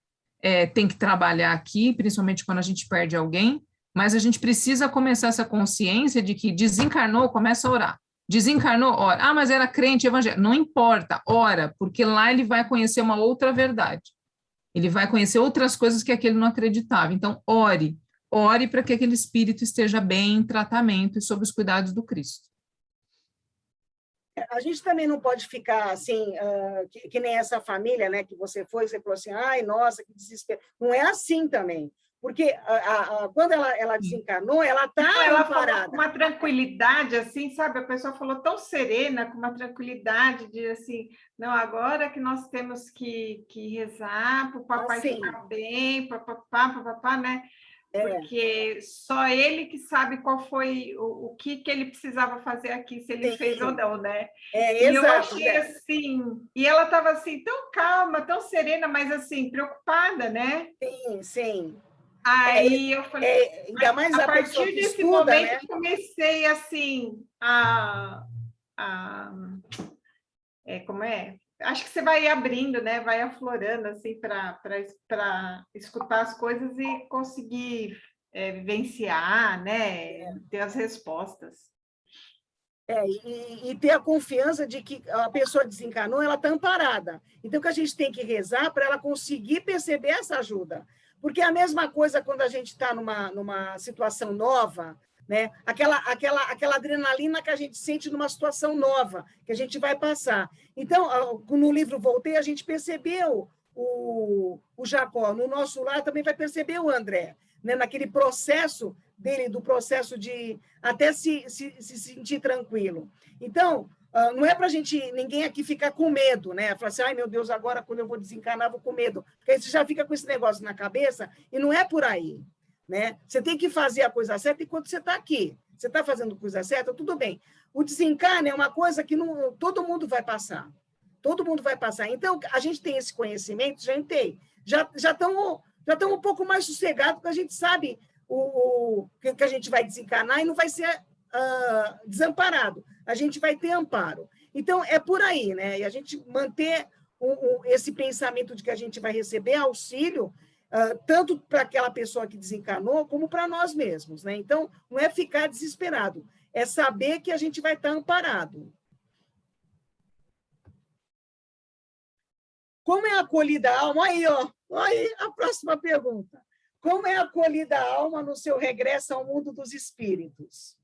tem que trabalhar aqui, principalmente quando a gente perde alguém. Mas a gente precisa começar essa consciência de que desencarnou, começa a orar. Desencarnou, ora. Mas era crente evangélico. Não importa, ora, porque lá ele vai conhecer uma outra verdade. Ele vai conhecer outras coisas que aquele não acreditava. Então, ore para que aquele espírito esteja bem em tratamento e sob os cuidados do Cristo. A gente também não pode ficar assim, que nem essa família, né, que você falou assim, ai, nossa, que desespero. Não é assim também. Porque quando ela desencarnou, ela está parada. Com uma tranquilidade, assim, sabe? A pessoa falou tão serena, com uma tranquilidade, de assim, não, agora que nós temos que rezar para o papai ficar bem, papapá, né? Porque só ele que sabe qual foi o que ele precisava fazer aqui, se ele fez ou não, né? E exato, eu achei assim, e ela estava assim, tão calma, tão serena, mas assim, preocupada, né? Sim. Aí eu falei, ainda mais a partir desse momento, né? Eu comecei assim como é? Acho que você vai abrindo, né? Vai aflorando assim para escutar as coisas e conseguir vivenciar, né? Ter as respostas. E ter a confiança de que a pessoa desencanou, ela está amparada. Então, que a gente tem que rezar para ela conseguir perceber essa ajuda. Porque é a mesma coisa quando a gente está numa situação nova, né? Aquela adrenalina que a gente sente numa situação nova, que a gente vai passar. Então, no livro Voltei, a gente percebeu o Jacó. No nosso lar também vai perceber o André, né? Naquele processo dele, do processo de até se sentir tranquilo. Então, não é para ninguém aqui ficar com medo, né? Falar assim, ai, meu Deus, agora quando eu vou desencarnar, vou com medo. Porque aí você já fica com esse negócio na cabeça, e não é por aí, né? Você tem que fazer a coisa certa enquanto você está aqui. Você está fazendo coisa certa, tudo bem. O desencarne é uma coisa que todo mundo vai passar. Todo mundo vai passar. Então, a gente tem esse conhecimento, já estamos um pouco mais sossegados, porque a gente sabe que a gente vai desencarnar e não vai ser desamparado. A gente vai ter amparo. Então, é por aí, né? E a gente manter esse pensamento de que a gente vai receber auxílio, tanto para aquela pessoa que desencarnou, como para nós mesmos, né? Então, não é ficar desesperado, é saber que a gente vai estar amparado. Como é acolhida a alma? Aí, ó. Aí, a próxima pergunta. Como é acolhida a alma no seu regresso ao mundo dos espíritos?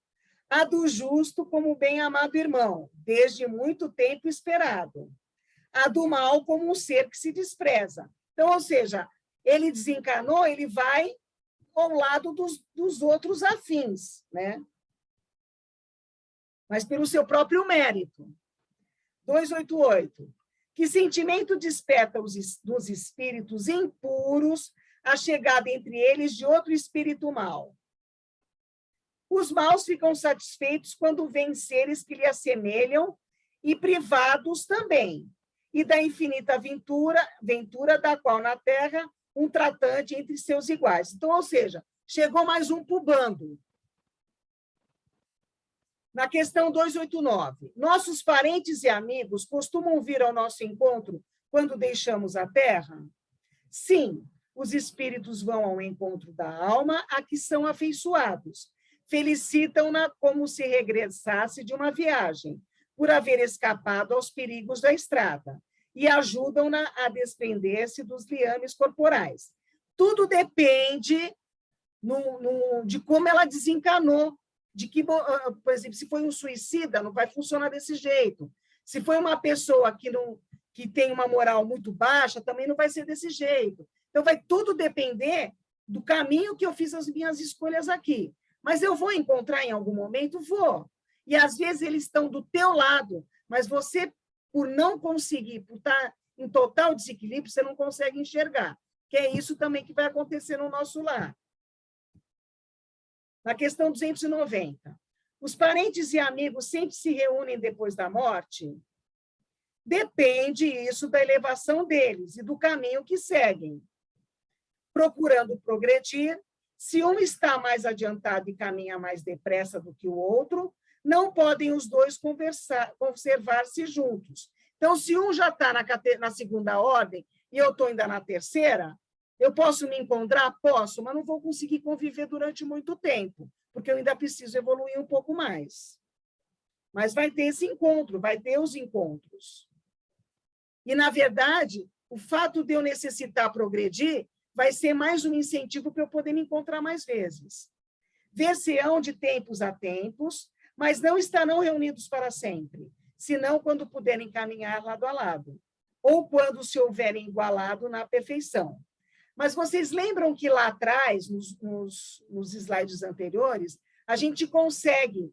A do justo como bem-amado irmão, desde muito tempo esperado. A do mal como um ser que se despreza. Então, ou seja, ele desencarnou, ele vai ao lado dos outros afins, né? Mas pelo seu próprio mérito. 288. Que sentimento desperta dos espíritos impuros a chegada entre eles de outro espírito mau? Os maus ficam satisfeitos quando veem seres que lhe assemelham e privados também, e da infinita ventura da qual na Terra um tratante entre seus iguais. Então, ou seja, chegou mais um para o bando. Na questão 289, nossos parentes e amigos costumam vir ao nosso encontro quando deixamos a Terra? Sim, os espíritos vão ao encontro da alma a que são afeiçoados. Felicitam-na como se regressasse de uma viagem, por haver escapado aos perigos da estrada, e ajudam-na a desprender-se dos liames corporais. Tudo depende de como ela desencanou, de que, por exemplo, se foi um suicida, não vai funcionar desse jeito. Se foi uma pessoa que tem uma moral muito baixa, também não vai ser desse jeito. Então, vai tudo depender do caminho que eu fiz as minhas escolhas aqui. Mas eu vou encontrar em algum momento? Vou. E, às vezes, eles estão do teu lado, mas você, por não conseguir, por estar em total desequilíbrio, você não consegue enxergar. Que é isso também que vai acontecer no nosso lar. Na questão 290, os parentes e amigos sempre se reúnem depois da morte? Depende isso da elevação deles e do caminho que seguem. Procurando progredir, se um está mais adiantado e caminha mais depressa do que o outro, não podem os dois conservar-se juntos. Então, se um já está na segunda ordem e eu estou ainda na terceira, eu posso me encontrar? Posso, mas não vou conseguir conviver durante muito tempo, porque eu ainda preciso evoluir um pouco mais. Mas vai ter esse encontro, vai ter os encontros. E, na verdade, o fato de eu necessitar progredir vai ser mais um incentivo para eu poder me encontrar mais vezes. Ver-se-ão de tempos a tempos, mas não estarão reunidos para sempre, senão quando puderem caminhar lado a lado, ou quando se houverem igualado na perfeição. Mas vocês lembram que lá atrás, nos slides anteriores, a gente consegue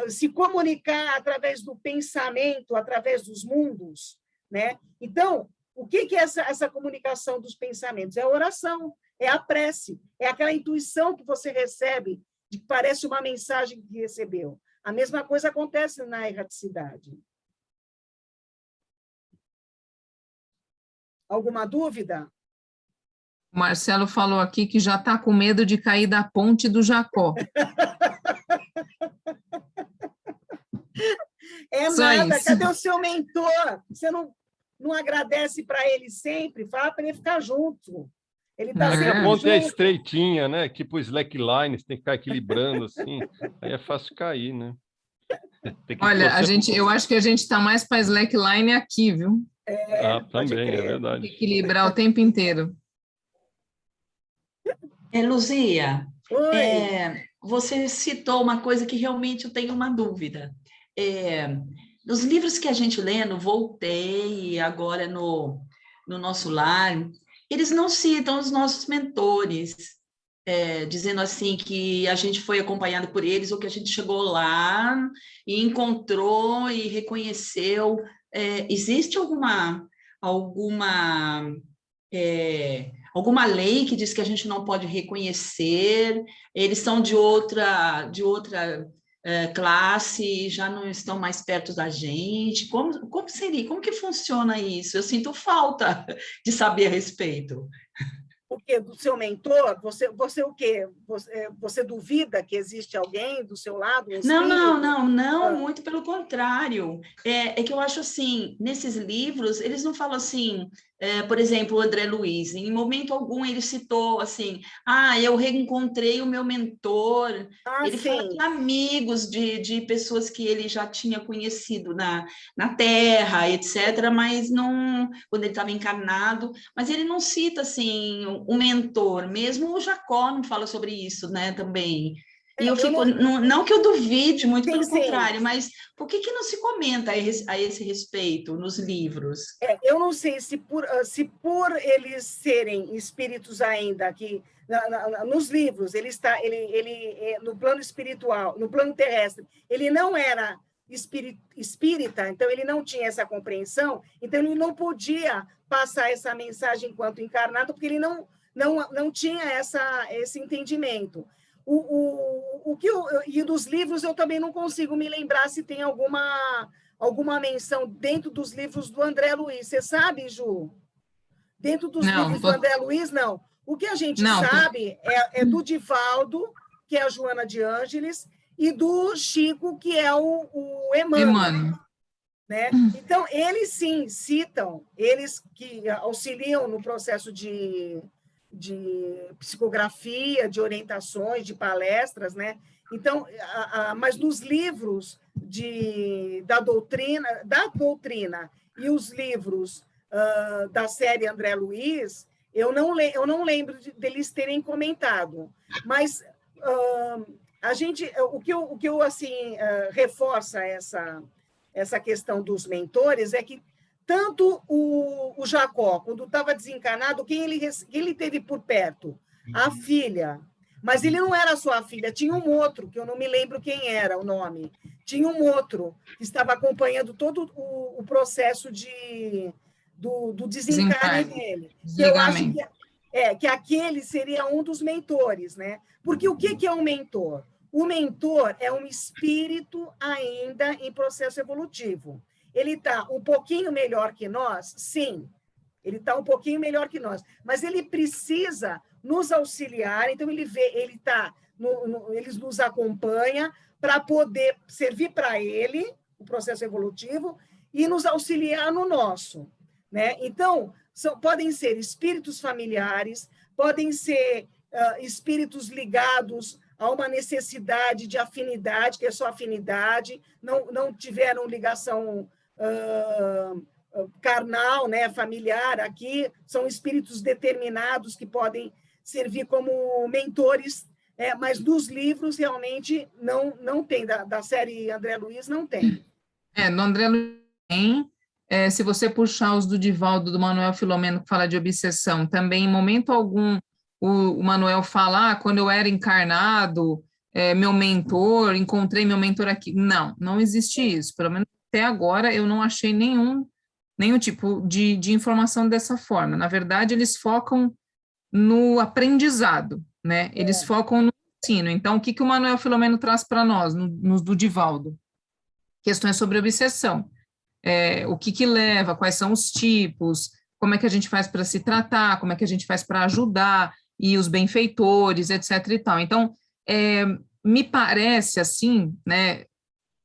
se comunicar através do pensamento, através dos mundos, né? Então, o que é essa comunicação dos pensamentos? É a oração, é a prece, é aquela intuição que você recebe, de que parece uma mensagem que recebeu. A mesma coisa acontece na erraticidade. Alguma dúvida? O Marcelo falou aqui que já está com medo de cair da ponte do Jacó. É só nada, isso. Cadê o seu mentor? Você não agradece para ele sempre? Fala para ele ficar junto. Ele está Aqui sempre a ponte é junto. estreitinha, né? Tipo slackline, você tem que ficar equilibrando assim. Aí é fácil cair, né? Tem que Olha, torcer eu acho que a gente está mais para slackline aqui, viu? Pode também, é crer. verdade. Equilibrar o tempo inteiro. Luzia, Oi. você citou uma coisa que realmente eu tenho uma dúvida. Nos livros que a gente lê, no Voltei, agora no Nosso Lar, eles não citam os nossos mentores, dizendo assim que a gente foi acompanhado por eles ou que a gente chegou lá e encontrou e reconheceu. Existe alguma lei que diz que a gente não pode reconhecer? Eles são de outra classe, já não estão mais perto da gente? Como seria? Como que funciona isso? Eu sinto falta de saber a respeito. O quê? Do seu mentor? Você o quê? Você duvida que existe alguém do seu lado, um espírito? Não, muito pelo contrário. É que eu acho assim, nesses livros, eles não falam assim, por exemplo, o André Luiz, em momento algum ele citou assim, eu reencontrei o meu mentor. Ele fala de Sim. amigos, de pessoas que ele já tinha conhecido na Terra, etc., mas não, quando ele estava encarnado, mas ele não cita assim o mentor, mesmo o Jacó não fala sobre isso, né, também. E eu fico, não que eu duvide, muito pelo contrário, mas por que não se comenta a esse respeito nos livros? Eu não sei se por eles serem espíritos ainda aqui, nos livros, ele no plano espiritual, no plano terrestre, ele não era espírita, então ele não tinha essa compreensão, então ele não podia passar essa mensagem enquanto encarnado, porque ele não tinha esse entendimento. E dos livros eu também não consigo me lembrar se tem alguma menção dentro dos livros do André Luiz. Você sabe, Ju? Dentro dos livros do André Luiz, não. O que a gente sabe é do Divaldo, que é a Joana de Ângeles, e do Chico, que é o Emmanuel. Né? Então, eles sim citam, eles que auxiliam no processo de psicografia, de orientações, de palestras, né? Então, mas nos livros da doutrina e os livros da série André Luiz, eu não lembro deles terem comentado, mas o que eu assim reforça essa questão dos mentores é que tanto o Jacó, quando estava desencarnado, quem ele teve por perto? A filha. Mas ele não era só a filha, tinha um outro, que eu não me lembro quem era o nome. Tinha um outro que estava acompanhando todo o processo do desencarne dele. Que eu acho que aquele seria um dos mentores, né? Porque o que é um mentor? O mentor é um espírito ainda em processo evolutivo. Ele está um pouquinho melhor que nós? Sim, ele está um pouquinho melhor que nós, mas ele precisa nos auxiliar, então ele nos acompanha para poder servir para ele, o processo evolutivo, e nos auxiliar no nosso. Né? Então, podem ser espíritos familiares, podem ser espíritos ligados a uma necessidade de afinidade, que é só afinidade, não tiveram ligação carnal, né, familiar aqui, são espíritos determinados que podem servir como mentores, mas nos livros realmente não tem, da série André Luiz não tem. No André Luiz tem, se você puxar os do Divaldo, do Manuel Filomeno, que fala de obsessão, também em momento algum o Manuel fala, quando eu era encarnado, meu mentor, encontrei meu mentor aqui. Não existe isso. Pelo menos até agora eu não achei nenhum tipo de informação dessa forma. Na verdade, eles focam no aprendizado, né? Eles focam no ensino. Então, o que o Manuel Filomeno traz para nós, no do Divaldo? Questões sobre obsessão. O que leva, quais são os tipos, como é que a gente faz para se tratar, como é que a gente faz para ajudar, e os benfeitores, etc. e tal. Então, me parece, assim, né,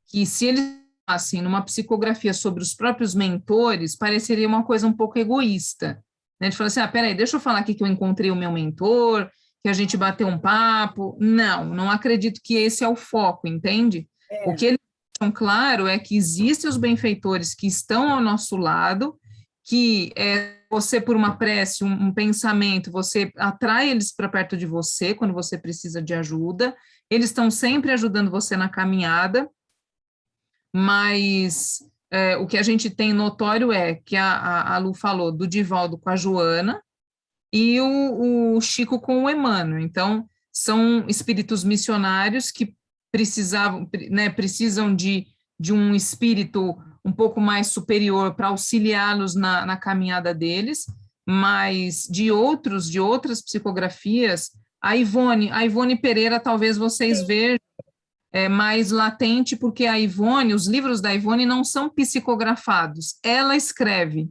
que se eles assim numa psicografia sobre os próprios mentores, pareceria uma coisa um pouco egoísta, né? De falar assim, peraí, deixa eu falar aqui que eu encontrei o meu mentor, que a gente bateu um papo. Não acredito que esse é o foco, entende? O que eles deixam claro é que existem os benfeitores que estão ao nosso lado, que você, por uma prece, um pensamento, você atrai eles para perto de você quando você precisa de ajuda, eles estão sempre ajudando você na caminhada, mas o que a gente tem notório é que a Lu falou do Divaldo com a Joana e o Chico com o Emmanuel. Então, são espíritos missionários que precisam de um espírito um pouco mais superior para auxiliá-los na caminhada deles, mas de outras psicografias, a Ivone Pereira, talvez vocês vejam mais latente, porque a Ivone, os livros da Ivone não são psicografados, ela escreve,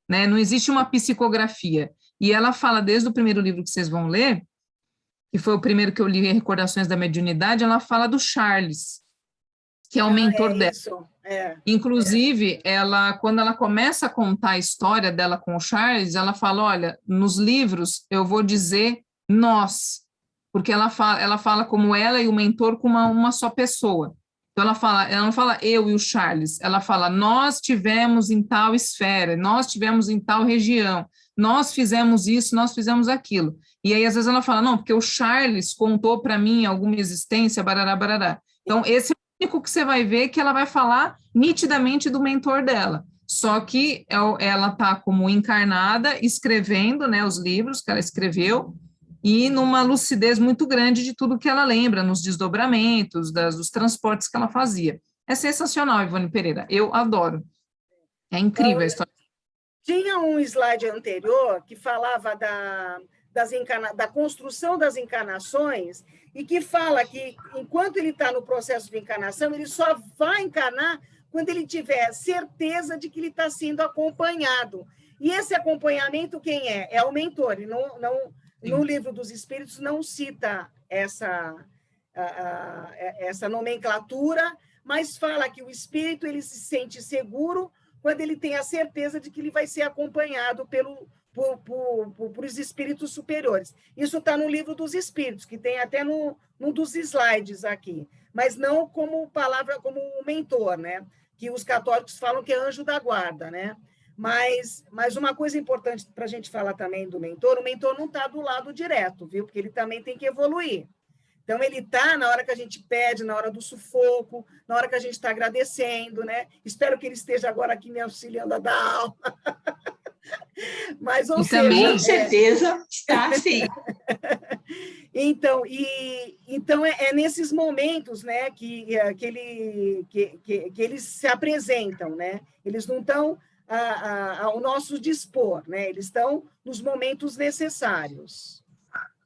né? Não existe uma psicografia, e ela fala desde o primeiro livro que vocês vão ler, que foi o primeiro que eu li, Recordações da Mediunidade, ela fala do Charles, que é o mentor dela. Inclusive, quando ela começa a contar a história dela com o Charles, ela fala, olha, nos livros eu vou dizer nós, porque ela fala como ela e o mentor com uma só pessoa. Então, ela não fala eu e o Charles, ela fala, nós tivemos em tal esfera, nós tivemos em tal região, nós fizemos isso, nós fizemos aquilo. E aí, às vezes, ela fala, não, porque o Charles contou para mim alguma existência, barará, barará. Então, esse é o único que você vai ver que ela vai falar nitidamente do mentor dela. Só que ela está como encarnada, escrevendo, né, os livros que ela escreveu, e numa lucidez muito grande de tudo que ela lembra, nos desdobramentos, dos transportes que ela fazia. É sensacional, Ivone Pereira, eu adoro. É incrível a história. Tinha um slide anterior que falava da construção das encarnações e que fala que, enquanto ele está no processo de encarnação, ele só vai encarnar quando ele tiver certeza de que ele está sendo acompanhado. E esse acompanhamento, quem é? É o mentor. E no Livro dos Espíritos não cita essa nomenclatura, mas fala que o espírito ele se sente seguro quando ele tem a certeza de que ele vai ser acompanhado por os espíritos superiores. Isso está no Livro dos Espíritos, que tem até num dos slides aqui, mas não como palavra, como mentor, né? Que os católicos falam que é anjo da guarda, né? Mas uma coisa importante para a gente falar também do mentor, o mentor não está do lado direto, viu? Porque ele também tem que evoluir. Então, ele está na hora que a gente pede, na hora do sufoco, na hora que a gente está agradecendo, né? Espero que ele esteja agora aqui me auxiliando a dar aula. Mas, ou seja, com certeza está, sim. Então, é nesses momentos, né, que eles se apresentam, né? Eles não estão ao nosso dispor, né? Eles estão nos momentos necessários.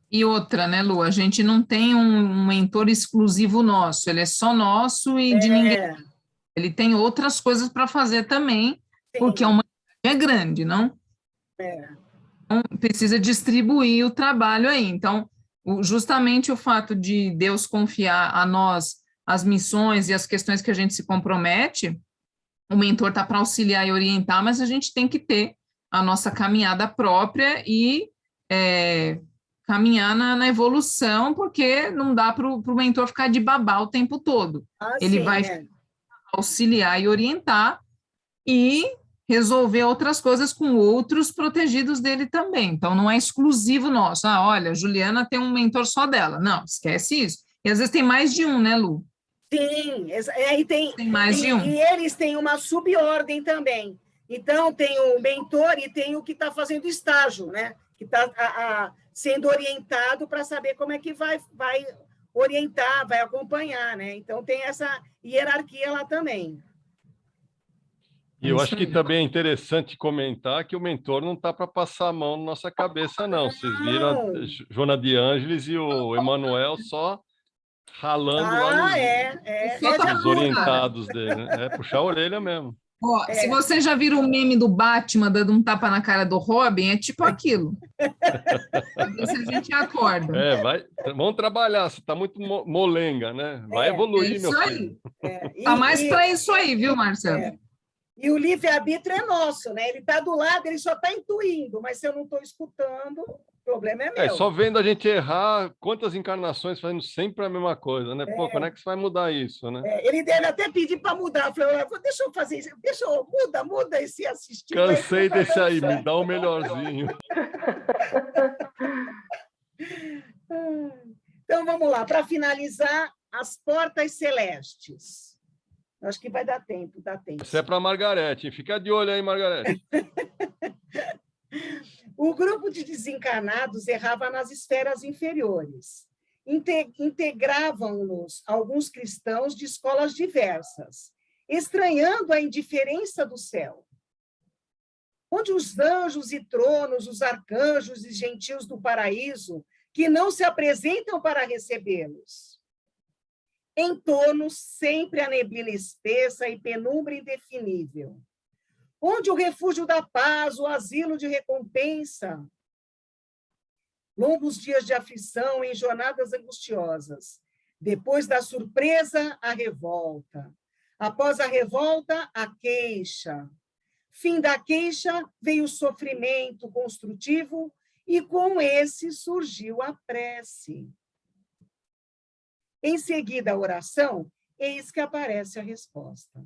E outra, né, Lu? A gente não tem um mentor exclusivo nosso, ele é só nosso e de ninguém. Ele tem outras coisas para fazer também, porque a humanidade é grande, não? Então, precisa distribuir o trabalho aí. Então, justamente o fato de Deus confiar a nós as missões e as questões que a gente se compromete, o mentor está para auxiliar e orientar, mas a gente tem que ter a nossa caminhada própria e caminhar na evolução, porque não dá para o mentor ficar de babá o tempo todo. Ele vai auxiliar e orientar e resolver outras coisas com outros protegidos dele também. Então, não é exclusivo nosso. Olha, Juliana tem um mentor só dela. Não, esquece isso. E às vezes tem mais de um, né, Lu? Sim, e tem mais de um. E eles têm uma subordem também. Então, tem o mentor e tem o que está fazendo estágio, né? Que está sendo orientado para saber como é que vai orientar, vai acompanhar, né? Então, tem essa hierarquia lá também. E eu acho que também é interessante comentar que o mentor não está para passar a mão na nossa cabeça, não. Vocês viram a Joana de Ângeles e o Emanuel só ralando lá nos orientados dele, né? Puxar a orelha mesmo. Se vocês já viram o meme do Batman dando um tapa na cara do Robin, é tipo aquilo. Se a gente acorda. Vamos trabalhar, você está muito molenga, né? Vai evoluir, meu filho. Tá mais para isso aí, viu, Marcelo? E o livre-arbítrio é nosso, né? Ele está do lado, ele só está intuindo, mas se eu não estou escutando, o problema é meu. Só vendo a gente errar, quantas encarnações fazendo sempre a mesma coisa, né? Pô, quando é que você vai mudar isso, né? Ele deve até pedir para mudar. Eu falei, deixa eu fazer isso, muda esse assistido. Cansei desse aí, me dá o melhorzinho. Então, vamos lá, para finalizar, as portas celestes. Acho que vai dar tempo, dá tempo. Isso é para a Margarete, fica de olho aí, Margarete. O grupo de desencarnados errava nas esferas inferiores. Integravam-nos alguns cristãos de escolas diversas, estranhando a indiferença do céu, onde os anjos e tronos, os arcanjos e gentios do paraíso, que não se apresentam para recebê-los. Em torno, sempre a neblina espessa e penumbra indefinível, onde o refúgio da paz, o asilo de recompensa, longos dias de aflição em jornadas angustiosas, depois da surpresa, a revolta, após a revolta, a queixa, fim da queixa, veio o sofrimento construtivo e com esse surgiu a prece. Em seguida, a oração, eis que aparece a resposta.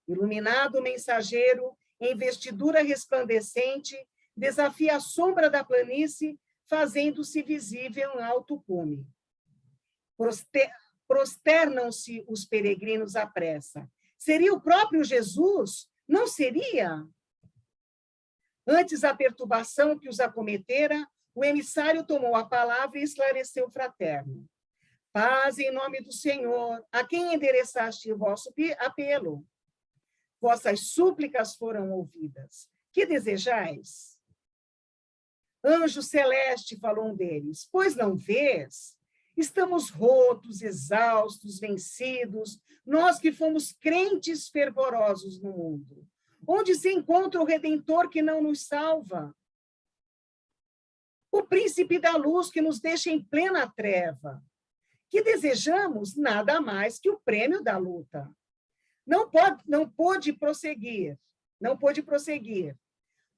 Iluminado o mensageiro, em vestidura resplandecente, desafia a sombra da planície, fazendo-se visível em alto cume. Prosternam-se os peregrinos à pressa. Seria o próprio Jesus? Não seria? Antes da perturbação que os acometera, o emissário tomou a palavra e esclareceu o fraterno. Paz em nome do Senhor, a quem endereçaste o vosso apelo. Vossas súplicas foram ouvidas. Que desejais? Anjo celeste, falou um deles, pois não vês? Estamos rotos, exaustos, vencidos, nós que fomos crentes fervorosos no mundo. Onde se encontra o Redentor que não nos salva? O príncipe da luz que nos deixa em plena treva. Que desejamos nada mais que o prêmio da luta. Não pôde prosseguir.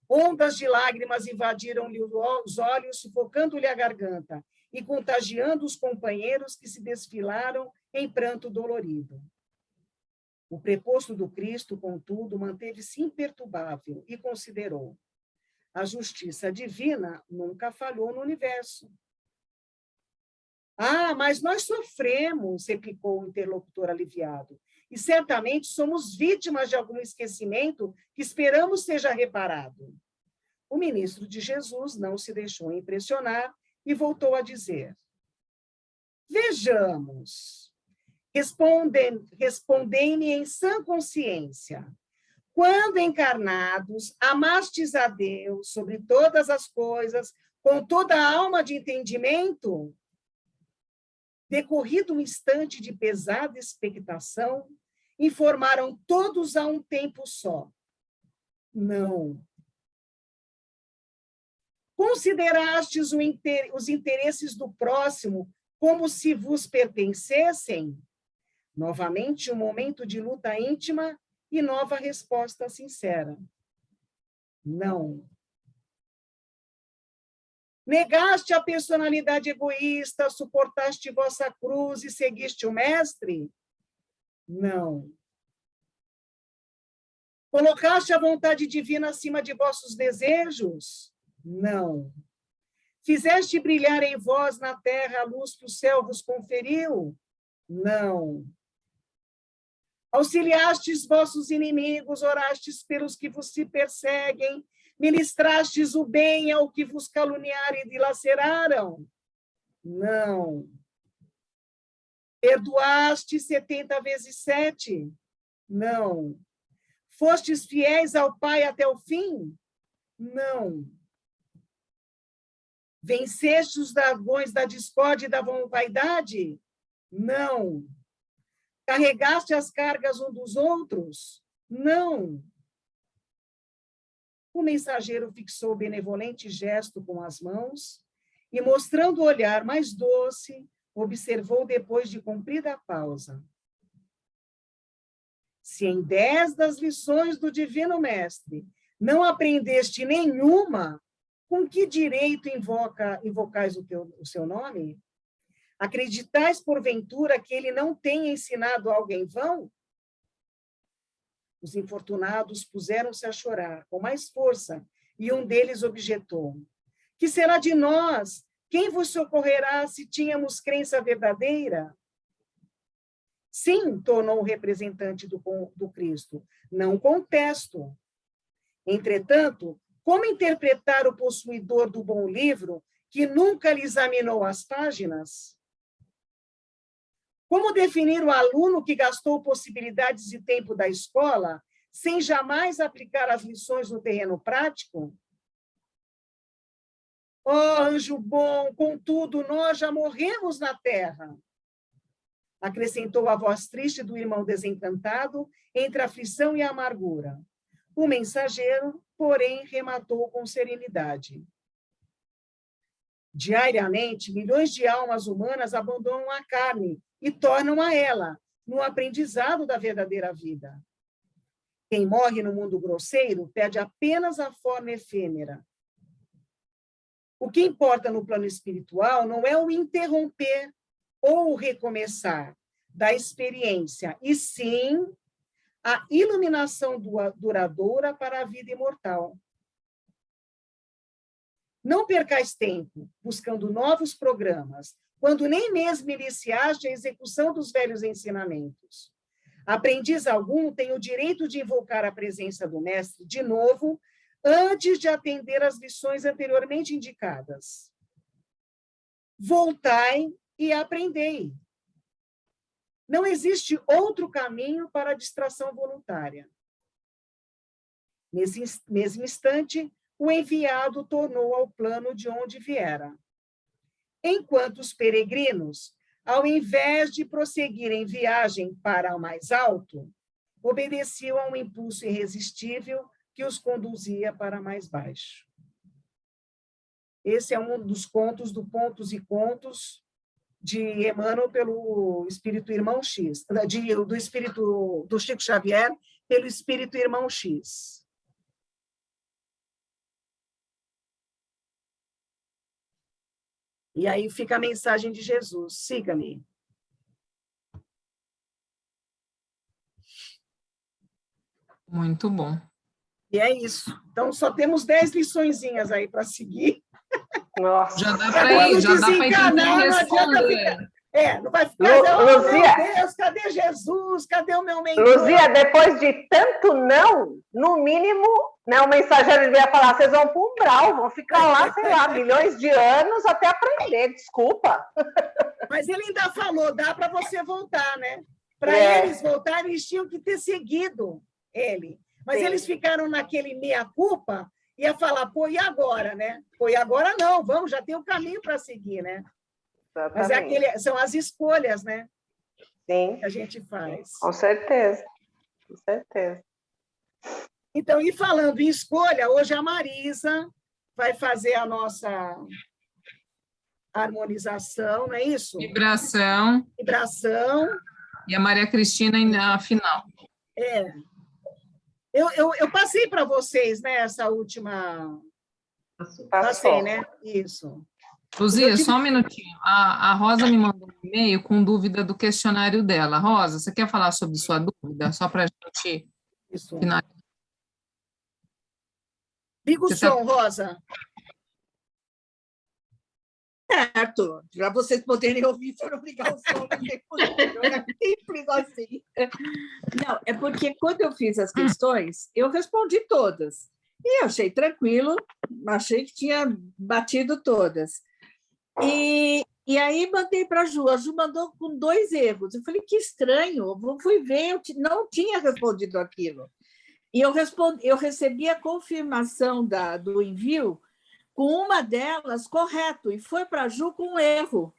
Ondas de lágrimas invadiram-lhe os olhos, sufocando-lhe a garganta e contagiando os companheiros que se desfilaram em pranto dolorido. O preposto do Cristo, contudo, manteve-se imperturbável e considerou: a justiça divina nunca falhou no universo. Ah, mas nós sofremos, replicou o interlocutor aliviado, e certamente somos vítimas de algum esquecimento que esperamos seja reparado. O ministro de Jesus não se deixou impressionar e voltou a dizer: vejamos, respondei-me em sã consciência, quando encarnados, amastes a Deus sobre todas as coisas, com toda a alma de entendimento? Decorrido um instante de pesada expectação, informaram todos a um tempo só: não. Considerastes os interesses do próximo como se vos pertencessem? Novamente, um momento de luta íntima e nova resposta sincera: não. Negaste a personalidade egoísta, suportaste vossa cruz e seguiste o Mestre? Não. Colocaste a vontade divina acima de vossos desejos? Não. Fizeste brilhar em vós na terra a luz que o céu vos conferiu? Não. Auxiliastes vossos inimigos, orastes pelos que vos se perseguem, ministrastes o bem ao que vos caluniaram e dilaceraram? Não. Perdoaste 70 vezes 7? Não. Fostes fiéis ao Pai até o fim? Não. Venceste os dragões da discórdia e da vaidade? Não. Carregaste as cargas um dos outros? Não. O mensageiro fixou o benevolente gesto com as mãos e, mostrando o olhar mais doce, observou depois de cumprida a pausa: Se em 10 das lições do Divino Mestre não aprendeste nenhuma, com que direito invocais o seu nome? Acreditais, porventura, que ele não tenha ensinado algo em vão? Os infortunados puseram-se a chorar com mais força, e um deles objetou: que será de nós? Quem vos socorrerá se tínhamos crença verdadeira? Sim, tornou o representante do Cristo, não contesto. Entretanto, como interpretar o possuidor do bom livro que nunca lhe examinou as páginas? Como definir o aluno que gastou possibilidades e tempo da escola sem jamais aplicar as lições no terreno prático? Ó, anjo bom, contudo, nós já morremos na terra. Acrescentou a voz triste do irmão desencantado, entre a aflição e a amargura. O mensageiro, porém, rematou com serenidade. Diariamente, milhões de almas humanas abandonam a carne e tornam a ela, no aprendizado da verdadeira vida. Quem morre no mundo grosseiro perde apenas a forma efêmera. O que importa no plano espiritual não é o interromper ou o recomeçar da experiência, e sim a iluminação duradoura para a vida imortal. Não percais tempo buscando novos programas, quando nem mesmo iniciaste a execução dos velhos ensinamentos. Aprendiz algum tem o direito de invocar a presença do Mestre de novo, antes de atender às lições anteriormente indicadas. Voltai e aprendei. Não existe outro caminho para a distração voluntária. Nesse mesmo instante, o enviado tornou ao plano de onde viera. Enquanto os peregrinos, ao invés de prosseguirem viagem para o mais alto, obedeciam a um impulso irresistível que os conduzia para mais baixo. Esse é um dos contos do Pontos e Contos de Emmanuel pelo Espírito Irmão X, do Espírito do Chico Xavier pelo Espírito Irmão X. E aí fica a mensagem de Jesus. Siga-me. Muito bom. E é isso. Então, só temos 10 liçõezinhas aí para seguir. Nossa. Já dá para ir, já dá para ir tentando responder. Não vai ficar, Luzia, meu Deus, cadê Jesus? Cadê o meu mentor? Luzia, depois de tanto não, no mínimo, né, o mensageiro devia falar, vocês vão para o umbral, vão ficar lá, sei lá, milhões de anos até aprender, desculpa. Mas ele ainda falou, dá para você voltar, né? Para eles voltarem, eles tinham que ter seguido ele. Mas eles ficaram naquele meia-culpa, ia falar, pô, e agora, né? Pô, e agora não, vamos, já tem um caminho para seguir, né? Exatamente. Mas são as escolhas, né? Sim. Que a gente faz. Com certeza, com certeza. Então, e falando em escolha, hoje a Marisa vai fazer a nossa harmonização, não é isso? Vibração. E a Maria Cristina na final. Eu passei para vocês, né, essa última... Passei, né? Isso. Luzia, só um minutinho. A Rosa me mandou um e-mail com dúvida do questionário dela. Rosa, você quer falar sobre sua dúvida? Só para a gente finalizar. Liga o som, Rosa. Certo, para vocês poderem ouvir, foram ligar o som. É simples assim. Não, é porque quando eu fiz as questões, eu respondi todas. E eu achei tranquilo, achei que tinha batido todas. E aí mandei para a Ju mandou com 2 erros. Eu falei, que estranho, eu fui ver, eu não tinha respondido aquilo. E eu recebi a confirmação do envio com uma delas correto, e foi para a Ju com um erro.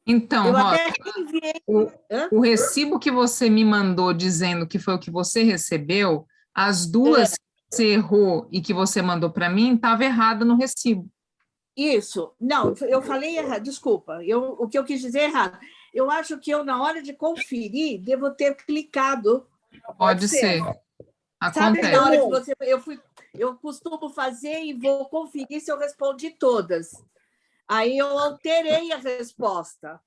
Então, Rosa, o recibo que você me mandou dizendo que foi o que você recebeu, as duas que você errou e que você mandou para mim, estava errado no recibo. Isso. Não, eu falei errado, desculpa. O que eu quis dizer é errado. Eu acho que eu, na hora de conferir, devo ter clicado Pode ser. Sabe Acontece. na hora que você... Eu costumo fazer e vou conferir se eu respondi todas. Aí eu alterei a resposta.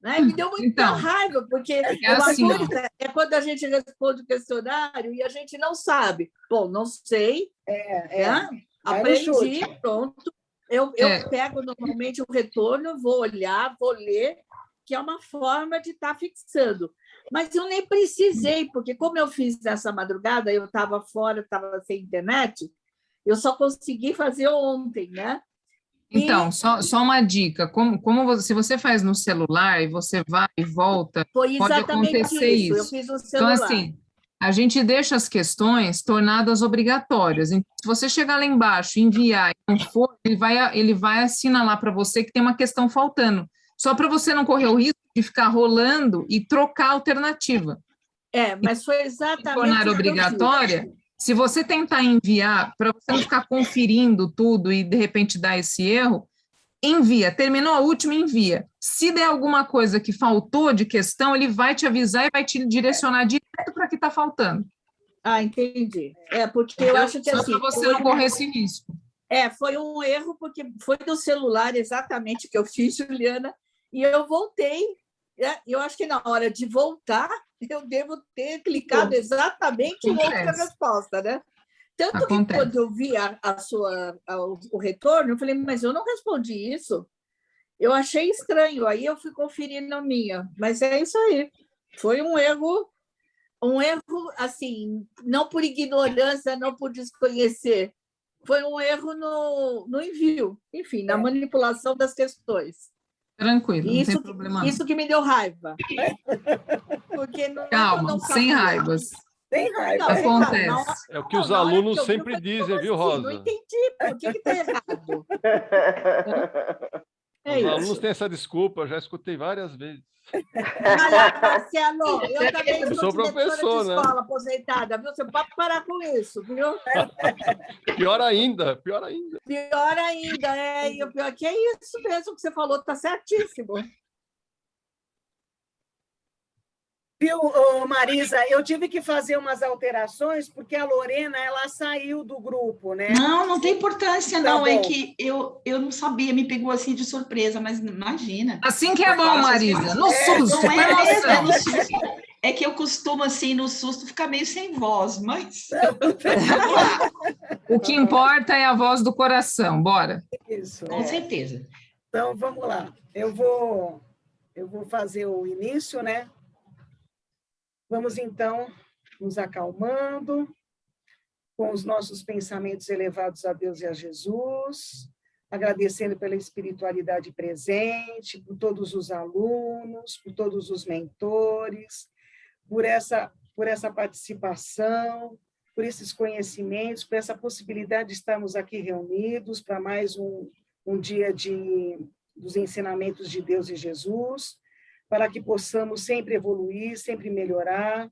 Né? Me deu muita raiva, porque uma assim, coisa é quando a gente responde o questionário e a gente não sabe. Bom, não sei, aprendi, pronto. Eu pego normalmente o retorno, vou olhar, vou ler, que é uma forma de estar fixando. Mas eu nem precisei, porque como eu fiz nessa madrugada, eu estava fora, estava sem internet, eu só consegui fazer ontem, né? Então, só uma dica, se você faz no celular e você vai e volta, foi pode acontecer isso. Eu fiz no celular. Então, assim, a gente deixa as questões tornadas obrigatórias. Então, se você chegar lá embaixo e enviar e não for, ele vai assinalar para você que tem uma questão faltando, só para você não correr o risco de ficar rolando e trocar a alternativa. Mas foi exatamente tornar obrigatória. Se você tentar enviar, para você não ficar conferindo tudo e, de repente, dar esse erro, envia. Terminou a última, envia. Se der alguma coisa que faltou de questão, ele vai te avisar e vai te direcionar direto para que está faltando. Entendi. Porque eu acho que só assim... para você não correr esse risco. Foi um erro, porque foi no celular exatamente que eu fiz, Juliana, e eu voltei. Eu acho que na hora de voltar, eu devo ter clicado exatamente em outra resposta, né? Tanto que quando eu vi o retorno, eu falei, mas eu não respondi isso. Eu achei estranho, aí eu fui conferir na minha. Mas é isso aí. Foi um erro, assim, não por ignorância, não por desconhecer. Foi um erro no envio, enfim, na manipulação das questões. Tranquilo, não tem problema. Isso que me deu raiva. Porque calma, sem raivas. Tem raiva. Acontece. É o que os alunos sempre dizem, viu, Rosa? Não entendi. Por que está errado? Os alunos têm essa desculpa, eu já escutei várias vezes. Marcelo, eu também sou professor, de escola aposentada, viu? Você pode parar com isso, viu? Pior ainda. Pior ainda, E o pior que é isso mesmo que você falou, está certíssimo. Viu, Marisa, eu tive que fazer umas alterações porque a Lorena, ela saiu do grupo, né? Não tem importância, não. Bom. É que eu não sabia, me pegou assim de surpresa, mas imagina. Assim que é bom, Marisa, no susto. Não é no susto. É que eu costumo, assim, no susto, ficar meio sem voz, mas... O que importa é a voz do coração, bora. Isso. Com certeza. Então, vamos lá. Eu vou fazer o início, né? Vamos, então, nos acalmando, com os nossos pensamentos elevados a Deus e a Jesus, agradecendo pela espiritualidade presente, por todos os alunos, por todos os mentores, por essa participação, por esses conhecimentos, por essa possibilidade de estarmos aqui reunidos para mais um dia dos ensinamentos de Deus e Jesus, para que possamos sempre evoluir, sempre melhorar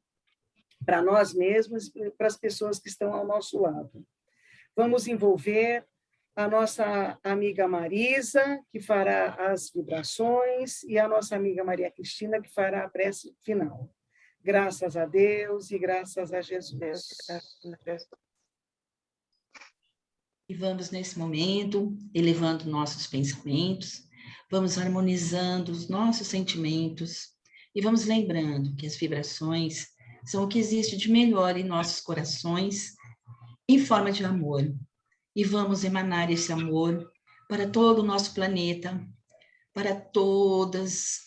para nós mesmos e para as pessoas que estão ao nosso lado. Vamos envolver a nossa amiga Marisa, que fará as vibrações, e a nossa amiga Maria Cristina, que fará a prece final. Graças a Deus e graças a Jesus. E vamos, nesse momento, elevando nossos pensamentos, vamos harmonizando os nossos sentimentos e vamos lembrando que as vibrações são o que existe de melhor em nossos corações em forma de amor. E vamos emanar esse amor para todo o nosso planeta, para todas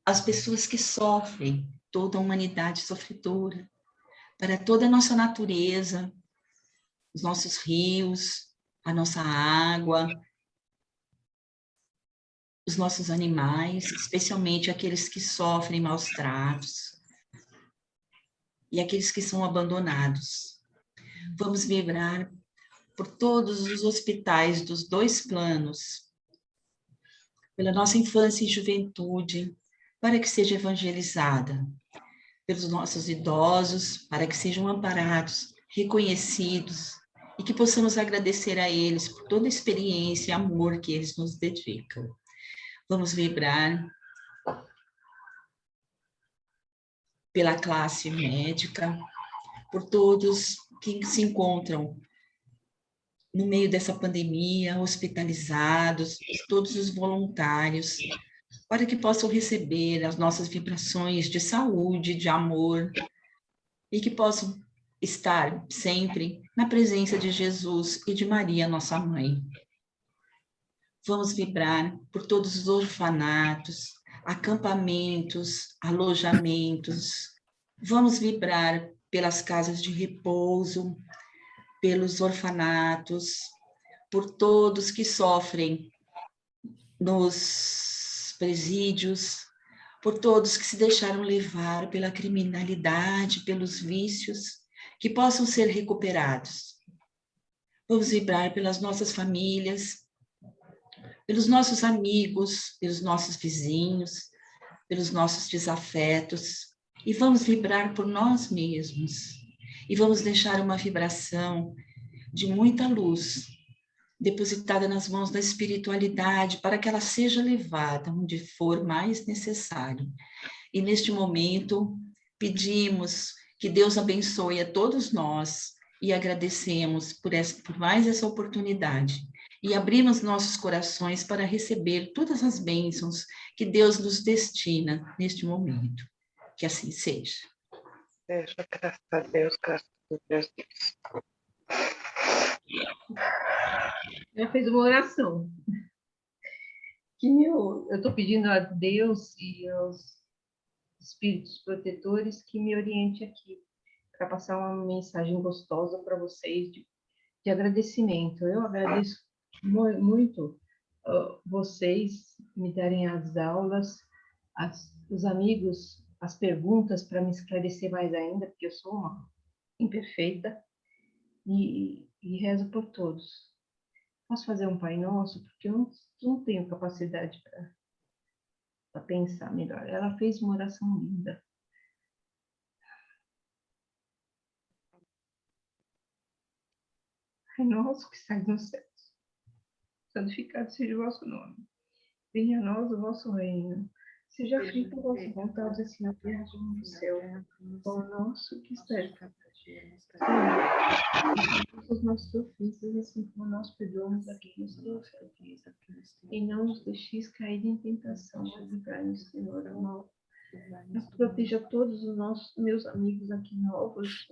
as pessoas que sofrem, toda a humanidade sofredora, para toda a nossa natureza, os nossos rios, a nossa água, os nossos animais, especialmente aqueles que sofrem maus tratos e aqueles que são abandonados. Vamos vibrar por todos os hospitais dos 2 planos, pela nossa infância e juventude, para que seja evangelizada, pelos nossos idosos, para que sejam amparados, reconhecidos, e que possamos agradecer a eles por toda a experiência e amor que eles nos dedicam. Vamos vibrar pela classe médica, por todos que se encontram no meio dessa pandemia, hospitalizados, todos os voluntários, para que possam receber as nossas vibrações de saúde, de amor, e que possam estar sempre na presença de Jesus e de Maria, nossa mãe. Vamos vibrar por todos os orfanatos, acampamentos, alojamentos. Vamos vibrar pelas casas de repouso, pelos orfanatos, por todos que sofrem nos presídios, por todos que se deixaram levar pela criminalidade, pelos vícios, que possam ser recuperados. Vamos vibrar pelas nossas famílias, pelos nossos amigos, pelos nossos vizinhos, pelos nossos desafetos, e vamos vibrar por nós mesmos. E vamos deixar uma vibração de muita luz, depositada nas mãos da espiritualidade, para que ela seja levada onde for mais necessário. E neste momento, pedimos que Deus abençoe a todos nós e agradecemos por mais essa oportunidade. E abrimos nossos corações para receber todas as bênçãos que Deus nos destina neste momento. Que assim seja. Seja, graças a Deus, graças a Deus. Ela fez uma oração. Eu estou pedindo a Deus e aos espíritos protetores que me oriente aqui, para passar uma mensagem gostosa para vocês de agradecimento. Eu agradeço muito vocês me darem as aulas, os amigos, as perguntas para me esclarecer mais ainda, porque eu sou uma imperfeita, e rezo por todos. Posso fazer um Pai Nosso? Porque eu não tenho capacidade para pensar melhor. Ela fez uma oração linda. Pai nosso que sai dos céus, santificado seja o vosso nome. Venha a nós o vosso reino. Seja feita a vossa vontade, assim na terra como no céu. Pão nosso que está os nossos ofensas, assim como nós perdoamos a quem nos tem ofendido. E não nos deixeis cair em tentação, mas livrai-nos, Senhor, do mal. Proteja todos os meus amigos aqui novos,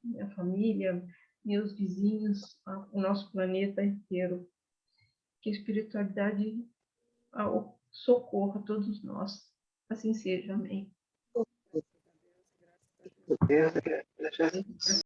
minha família, meus vizinhos, o nosso planeta inteiro. Que a espiritualidade socorra todos nós. Assim seja. Amém. Deus, graças a Jesus.